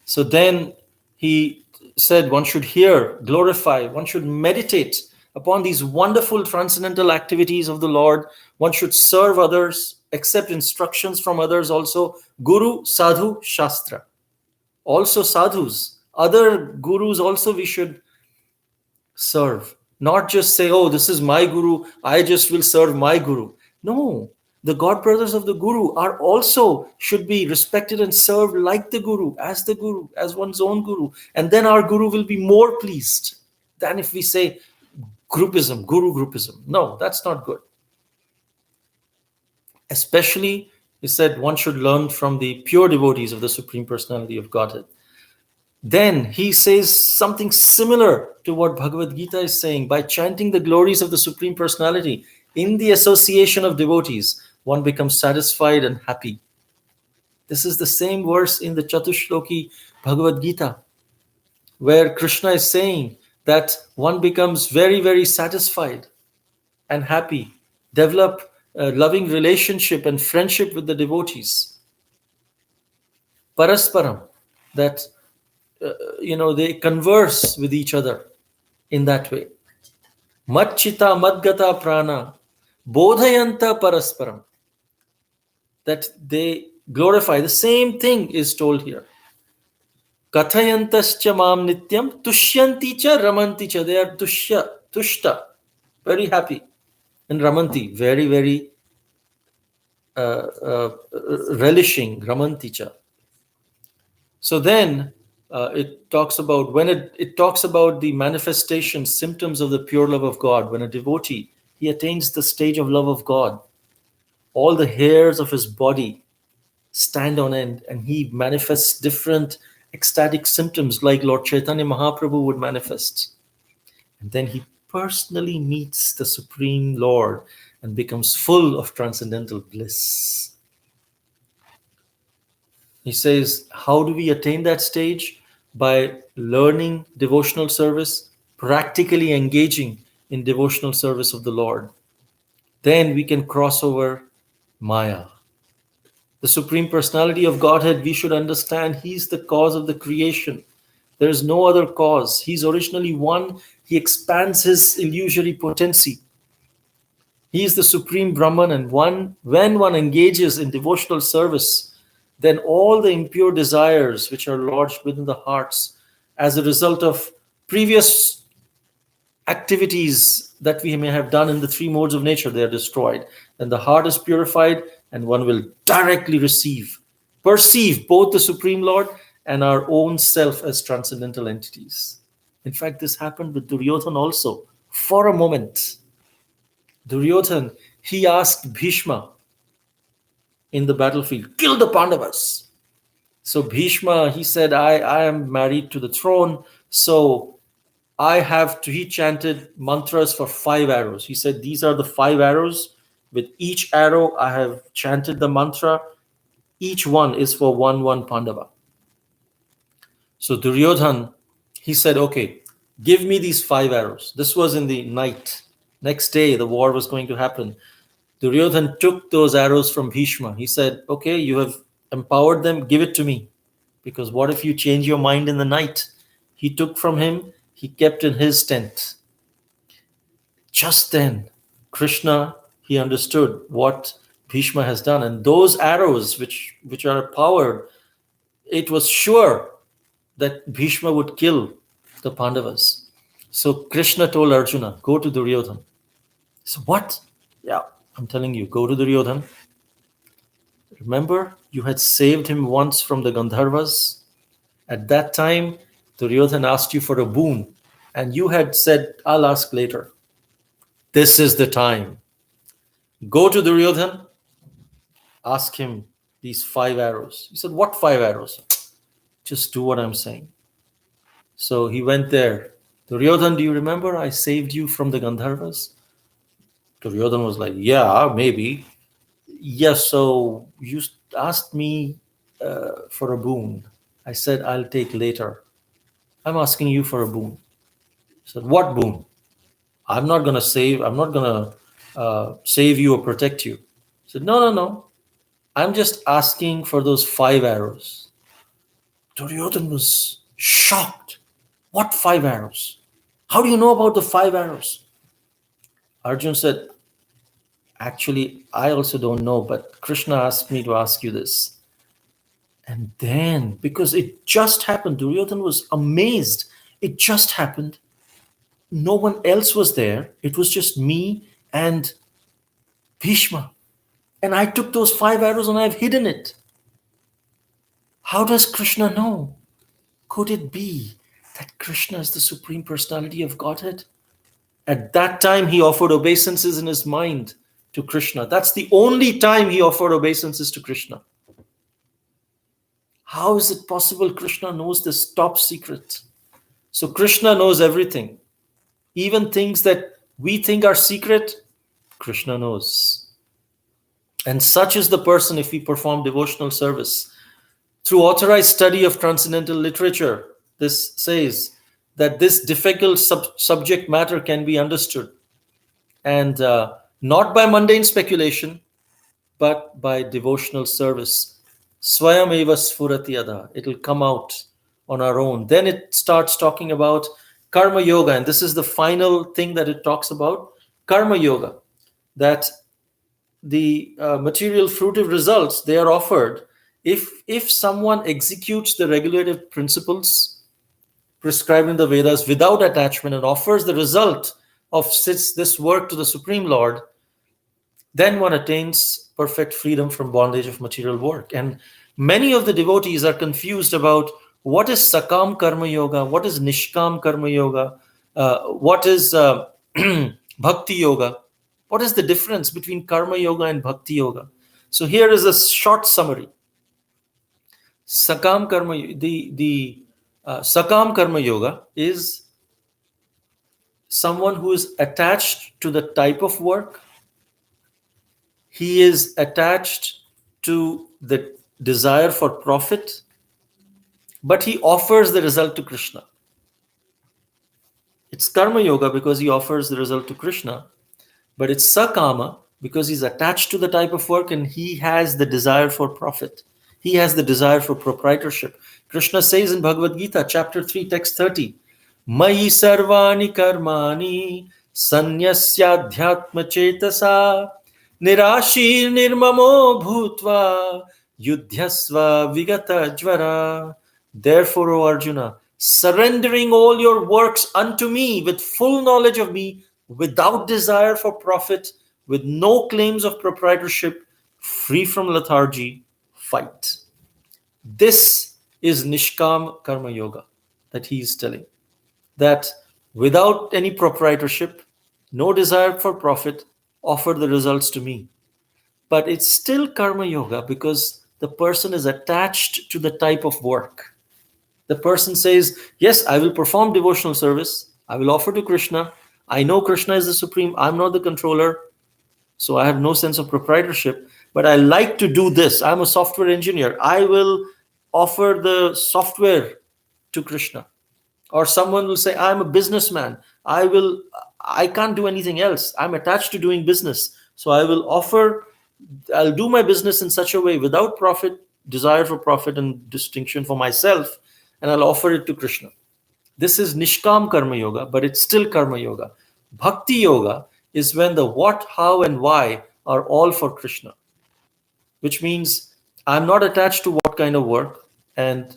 So then he said one should hear, glorify, one should meditate upon these wonderful transcendental activities of the Lord. One should serve others, accept instructions from others also. Guru, sadhu, shastra. Also sadhus, other gurus also we should serve. Not just say, oh, this is my guru, I just will serve my guru. No, the god brothers of the guru are also should be respected and served like the guru, as one's own guru. And then our guru will be more pleased than if we say groupism, guru groupism. No, that's not good. Especially, he said, one should learn from the pure devotees of the Supreme Personality of Godhead. Then he says something similar to what Bhagavad Gita is saying. By chanting the glories of the Supreme Personality in the association of devotees, one becomes satisfied and happy. This is the same verse in the Chatushloki Bhagavad Gita, where Krishna is saying that one becomes very, very satisfied and happy, develop a loving relationship and friendship with the devotees. Parasparam, that they converse with each other in that way. Madchita madgata prana bodhayanta parasparam, that they glorify. The same thing is told here. Kathayantascha mam nityam tushyanti cha ramanti cha. They are tushta, very happy, and ramanti, very, very relishing, ramanti cha. So then it talks about it talks about the manifestation symptoms of the pure love of God. When a devotee, he attains the stage of love of God, all the hairs of his body stand on end, and he manifests different ecstatic symptoms like Lord Chaitanya Mahaprabhu would manifest. And then he personally meets the Supreme Lord and becomes full of transcendental bliss. He says, how do we attain that stage? By learning devotional service, practically engaging in devotional service of the Lord. Then we can cross over Maya. The Supreme Personality of Godhead, we should understand, He's the cause of the creation. There is no other cause. He's originally one. He expands His illusory potency. He is the Supreme Brahman, and when one engages in devotional service, then all the impure desires which are lodged within the hearts as a result of previous activities that we may have done in the three modes of nature, they are destroyed. Then the heart is purified, and one will directly perceive both the Supreme Lord and our own self as transcendental entities. In fact, this happened with Duryodhana also. For a moment, Duryodhana, he asked Bhishma in the battlefield, kill the Pandavas. So Bhishma, he said, I am married to the throne, so he chanted mantras for 5 arrows. He said, these are the 5 arrows. With each arrow, I have chanted the mantra. Each one is for one Pandava. So Duryodhana, he said, okay, give me these 5 arrows. This was in the night. Next day, the war was going to happen. Duryodhana took those arrows from Bhishma. He said, okay, you have empowered them, give it to me. Because what if you change your mind in the night? He took from him, he kept in his tent. Just then, Krishna, he understood what Bhishma has done. And those arrows which are powered, it was sure that Bhishma would kill the Pandavas. So Krishna told Arjuna, go to Duryodhana. So what? Yeah, I'm telling you, go to Duryodhana. Remember, you had saved him once from the Gandharvas. At that time, Duryodhana asked you for a boon, and you had said, I'll ask later. This is the time. Go to Duryodhana, ask him these 5 arrows. He said, what 5 arrows? Just do what I'm saying. So he went there. Duryodhana, do you remember I saved you from the Gandharvas? Duryodhana was like, yeah, maybe. Yes, so you asked me for a boon. I said, I'll take later. I'm asking you for a boon. He said, what boon? I'm not going to save you or protect you. He said, no. I'm just asking for those 5 arrows. Duryodhana was shocked. What 5 arrows? How do you know about the 5 arrows? Arjun said, actually, I also don't know, but Krishna asked me to ask you this. And then, because it just happened, Duryodhana was amazed. It just happened. No one else was there. It was just me and Bhishma. And I took those 5 arrows and I've hidden it. How does Krishna know? Could it be that Krishna is the Supreme Personality of Godhead? At that time, he offered obeisances in his mind to Krishna. That's the only time he offered obeisances to Krishna. How is it possible Krishna knows this top secret? So Krishna knows everything. Even things that we think are secret, Krishna knows. And such is the person if we perform devotional service. Through authorized study of transcendental literature, this says that this difficult subject matter can be understood. And not by mundane speculation, but by devotional service. Swayam eva sfurati ada. It'll come out on our own. Then it starts talking about karma yoga. And this is the final thing that it talks about. Karma yoga. That the material fruitive results, they are offered if someone executes the regulative principles prescribed in the Vedas without attachment and offers the result of this work to the Supreme Lord, then one attains perfect freedom from bondage of material work. And many of the devotees are confused about what is Sakam Karma Yoga, what is Nishkam Karma Yoga, what is Bhakti Yoga. What is the difference between Karma Yoga and Bhakti Yoga? So here is a short summary. Sakam Karma, Sakam Karma Yoga is someone who is attached to the type of work. He is attached to the desire for profit, but he offers the result to Krishna. It's Karma Yoga because he offers the result to Krishna, but it's Sakama because he's attached to the type of work and he has the desire for profit. He has the desire for proprietorship. Krishna says in Bhagavad Gita, chapter 3, text 30, Mayi sarvani karmani sanyasyadhyatma chetasa nirashir nirmamo bhutva yudhyasva vigata jvara. Therefore, O Arjuna, surrendering all your works unto me with full knowledge of me, without desire for profit, with no claims of proprietorship, free from lethargy, fight. This is Nishkam Karma Yoga that he is telling. That without any proprietorship, no desire for profit, offer the results to me. But it's still Karma Yoga because the person is attached to the type of work. The person says, yes, I will perform devotional service. I will offer to Krishna. I know Krishna is the Supreme. I'm not the controller. So I have no sense of proprietorship. But I like to do this. I'm a software engineer. I will offer the software to Krishna. Or someone will say, I'm a businessman. I can't do anything else. I'm attached to doing business. So I'll do my business in such a way without profit, desire for profit and distinction for myself, and I'll offer it to Krishna. This is Nishkam Karma Yoga, but it's still Karma Yoga. Bhakti Yoga is when the what, how, and why are all for Krishna. Which means I'm not attached to what kind of work, and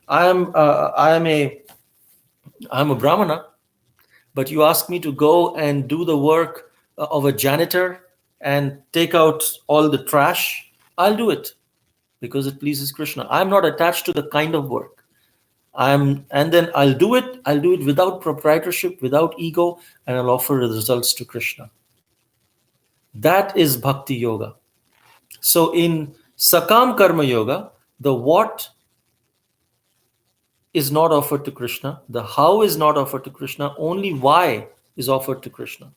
I'm a Brahmana, but you ask me to go and do the work of a janitor and take out all the trash, I'll do it because it pleases Krishna. I'm not attached to the kind of work. And then I'll do it without proprietorship, without ego, and I'll offer the results to Krishna. That is Bhakti Yoga. So in Sakam Karma Yoga, the what is not offered to Krishna, the how is not offered to Krishna, only why is offered to Krishna.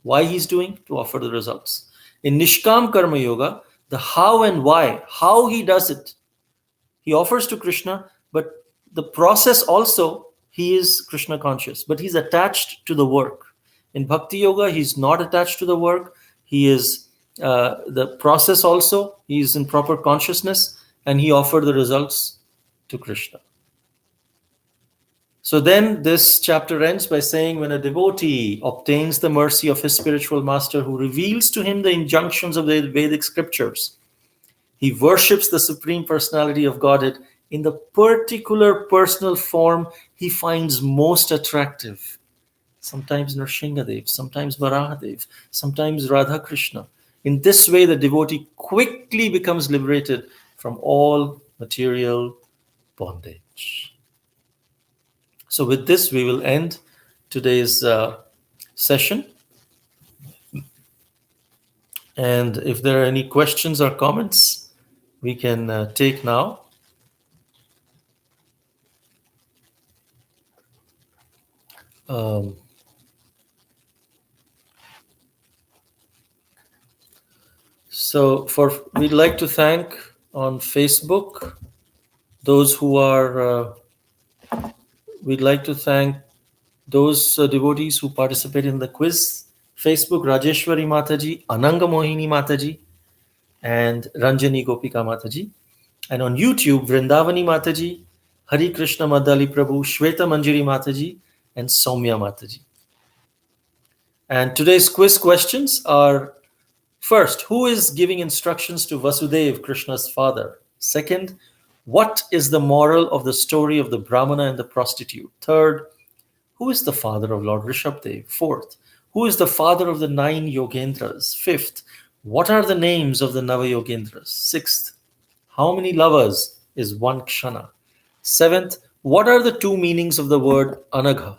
Why he's doing? To offer the results. In Nishkam Karma Yoga, the how and why, how he does it, he offers to Krishna, but the process also, he is Krishna conscious, but he's attached to the work. In Bhakti Yoga, he's not attached to the work. He is the process also. He is in proper consciousness, and he offered the results to Krishna. So then this chapter ends by saying, when a devotee obtains the mercy of his spiritual master who reveals to him the injunctions of the Vedic scriptures, he worships the Supreme Personality of Godhead in the particular personal form he finds most attractive. Sometimes Nrsimhadev, sometimes Varahadev, sometimes Radha Krishna. In this way, the devotee quickly becomes liberated from all material bondage. So with this, we will end today's session. And if there are any questions or comments, we can take now. So we'd like to thank on Facebook those who are, we'd like to thank those devotees who participate in the quiz. Facebook, Rajeshwari Mataji, Ananga Mohini Mataji, and Ranjani Gopika Mataji. And on YouTube, Vrindavani Mataji, Hari Krishna Madali Prabhu, Shweta Manjiri Mataji, and Soumya Mataji. And today's quiz questions are: first, who is giving instructions to Vasudeva, Krishna's father? Second, what is the moral of the story of the Brahmana and the prostitute? Third, who is the father of Lord Rishabdev? Fourth, who is the father of the 9 Yogendras? Fifth, what are the names of the Nava Yogendras? Sixth, how many lovers is one kshana? Seventh, what are the 2 meanings of the word anagha?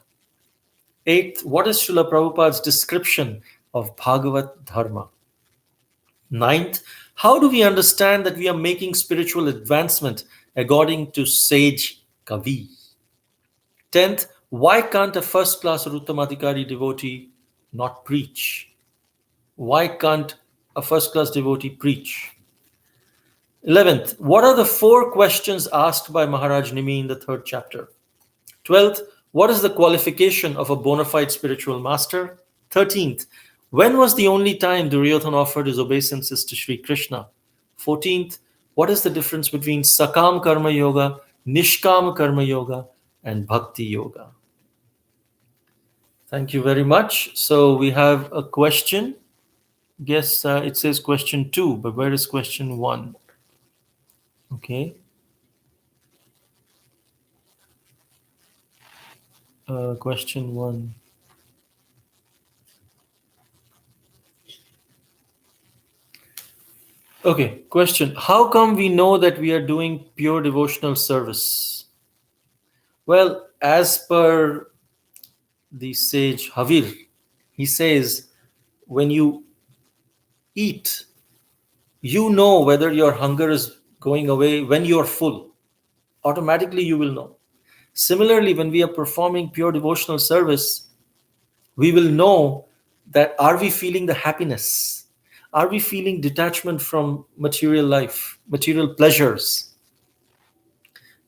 Eighth, what is Srila Prabhupada's description of Bhagavat Dharma? Ninth, how do we understand that we are making spiritual advancement according to sage Kavi? 10th, why can't a first-class Ruttamadhikari devotee not preach? Why can't a first-class devotee preach? 11th, what are the 4 questions asked by Maharaj Nimi in the 3rd chapter? 12th, what is the qualification of a bona fide spiritual master? 13th, when was the only time Duryodhana offered his obeisances to Sri Krishna? 14th, what is the difference between Sakam Karma Yoga, Nishkam Karma Yoga, and Bhakti Yoga? Thank you very much. So we have a question. Guess it says question 2, but where is question 1? Okay. Question 1. Okay, question. How come we know that we are doing pure devotional service? Well, as per the sage Havir, he says, when you eat, you know whether your hunger is going away when you're full. Automatically, you will know. Similarly, when we are performing pure devotional service, we will know that are we feeling the happiness? Are we feeling detachment from material life, material pleasures?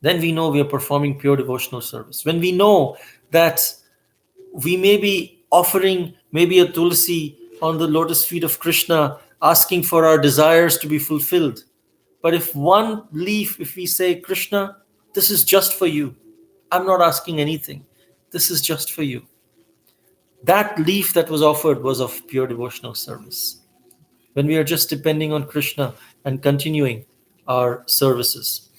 Then we know we are performing pure devotional service. When we know that we may be offering maybe a tulsi on the lotus feet of Krishna, asking for our desires to be fulfilled. But if one leaf, if we say, Krishna, this is just for you. I'm not asking anything. This is just for you. That leaf that was offered was of pure devotional service. When we are just depending on Krishna and continuing our services.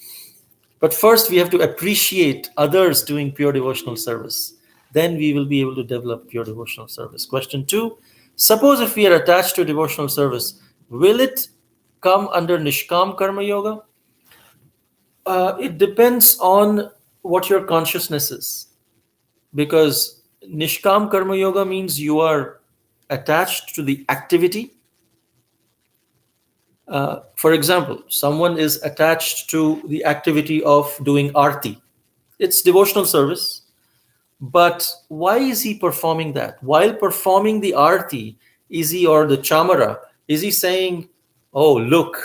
But first, we have to appreciate others doing pure devotional service. Then we will be able to develop pure devotional service. Question 2, suppose if we are attached to devotional service, will it come under Nishkam Karma Yoga? It depends on what your consciousness is. Because Nishkam Karma Yoga means you are attached to the activity. For example, someone is attached to the activity of doing arti. It's devotional service. But why is he performing that? While performing the arti, or the chamara, is he saying, oh, look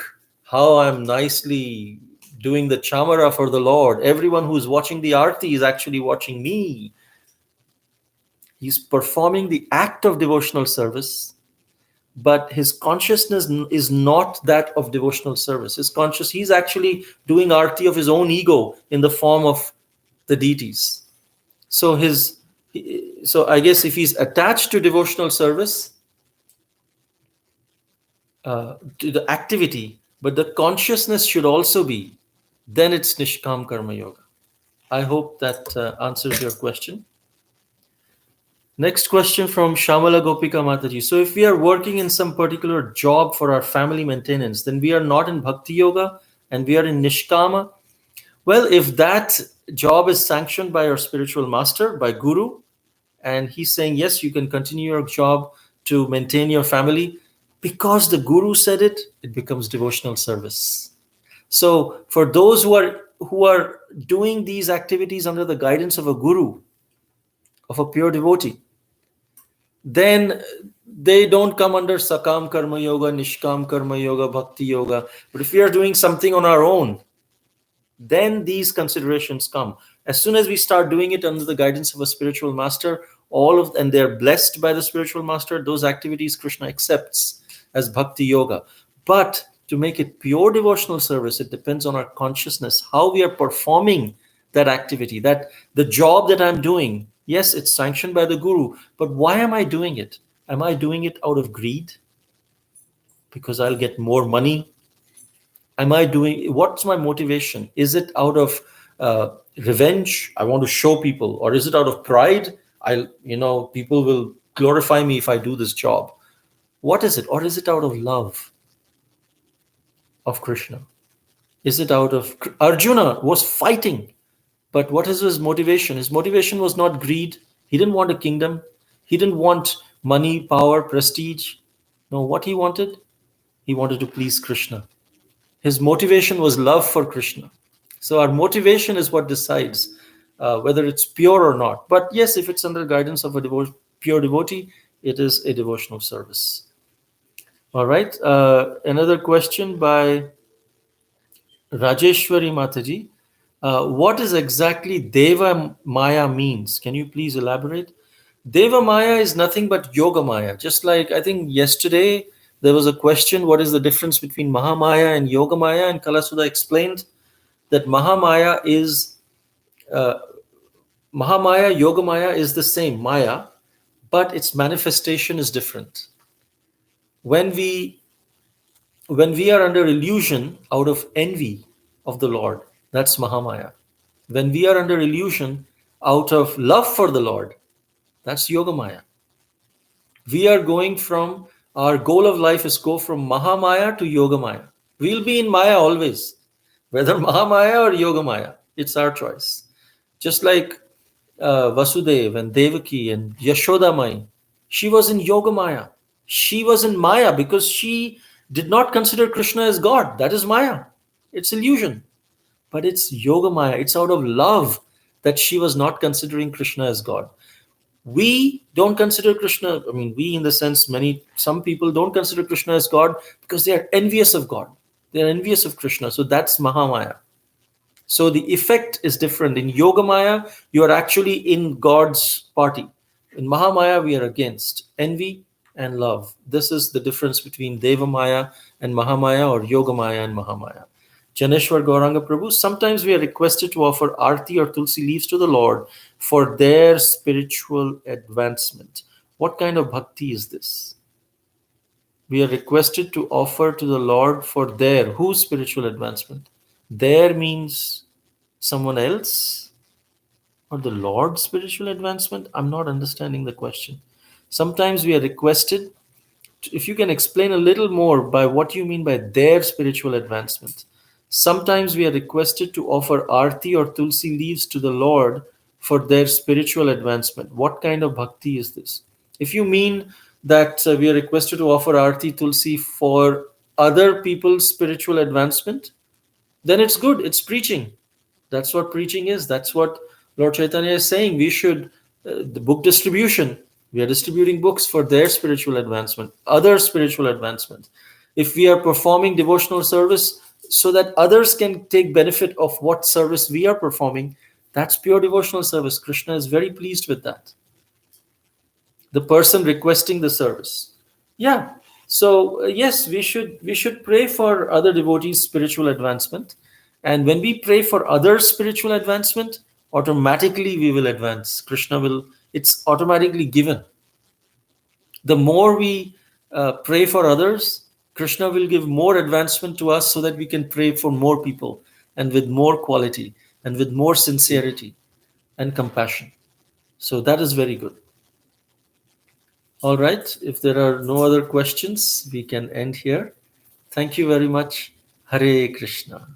how I'm nicely doing the chamara for the Lord. Everyone who's watching the arti is actually watching me. He's performing the act of devotional service, but his consciousness is not that of devotional service. He's actually doing arti of his own ego in the form of the deities. So I guess if he's attached to devotional service, to the activity, but the consciousness should also be, then it's Nishkam Karma Yoga. I hope that answers your question. Next question from Shamala Gopika Mataji. So if we are working in some particular job for our family maintenance, then we are not in Bhakti Yoga and we are in Nishkama. Well, if that job is sanctioned by your spiritual master, by Guru, and he's saying, yes, you can continue your job to maintain your family, because the Guru said it, it becomes devotional service. So for those who are doing these activities under the guidance of a Guru, of a pure devotee, then they don't come under Sakam Karma Yoga, Nishkam Karma Yoga, Bhakti Yoga. But if we are doing something on our own, then these considerations come. As soon as we start doing it under the guidance of a spiritual master, and they're blessed by the spiritual master, those activities Krishna accepts as Bhakti Yoga. But to make it pure devotional service, it depends on our consciousness, how we are performing that activity, that the job that I'm doing. Yes, it's sanctioned by the Guru, but why am I doing it? Am I doing it out of greed? Because I'll get more money? What's my motivation? Is it out of revenge? I want to show people. Or is it out of pride? People will glorify me if I do this job. What is it? Or is it out of love of Krishna? Is it out of... Arjuna was fighting. But what is his motivation? His motivation was not greed. He didn't want a kingdom. He didn't want money, power, prestige. No, what he wanted? He wanted to please Krishna. His motivation was love for Krishna. So our motivation is what decides whether it's pure or not. But yes, if it's under guidance of a pure devotee, it is a devotional service. All right. Another question by Rajeshwari Mataji. What is exactly Deva Maya means? Can you please elaborate? Deva Maya is nothing but Yoga Maya. Just like I think yesterday there was a question, what is the difference between Mahamaya and Yoga Maya? And Kalasudha explained that Mahamaya, Yoga Maya is the same Maya, but its manifestation is different. When we are under illusion out of envy of the Lord, that's Mahamaya. When we are under illusion out of love for the Lord, that's Yoga Maya. We are going from, our goal of life is go from Mahamaya to Yoga Maya. We'll be in Maya always, whether Mahamaya or Yoga Maya. It's our choice. Just like Vasudeva and Devaki and Yashoda Mai, she was in Yoga Maya. She was in Maya because she did not consider Krishna as God. That is Maya. It's illusion. But it's Yoga Maya. It's out of love that she was not considering Krishna as God. We don't consider Krishna, we in the sense some people don't consider Krishna as God because they are envious of God. They are envious of Krishna. So that's Mahamaya. So the effect is different. In Yoga Maya, you are actually in God's party. In Mahamaya, we are against envy and love. This is the difference between Deva Maya and Mahamaya, or Yoga Maya and Mahamaya. Janeshwar Gauranga Prabhu, sometimes we are requested to offer arti or tulsi leaves to the Lord for their spiritual advancement. What kind of bhakti is this? We are requested to offer to the Lord for whose spiritual advancement? Their means someone else or the Lord's spiritual advancement? I'm not understanding the question. Sometimes we are requested, if you can explain a little more by what you mean by their spiritual advancement. Sometimes we are requested to offer arti or tulsi leaves to the Lord for their spiritual advancement. What kind of bhakti is this? If you mean that we are requested to offer arti tulsi for other people's spiritual advancement, then it's good. It's preaching. That's what preaching is. That's what Lord Chaitanya is saying. We should, the book distribution, we are distributing books for their spiritual advancement, other spiritual advancement. If we are performing devotional service so that others can take benefit of what service we are performing, that's pure devotional service. Krishna is very pleased with that. the person requesting the service. Yeah. So yes, we should pray for other devotees' spiritual advancement, and when we pray for others' spiritual advancement, automatically we will advance. Krishna will. It's automatically given. The more we pray for others, Krishna will give more advancement to us so that we can pray for more people and with more quality and with more sincerity and compassion. So that is very good. All right. If there are no other questions, we can end here. Thank you very much. Hare Krishna.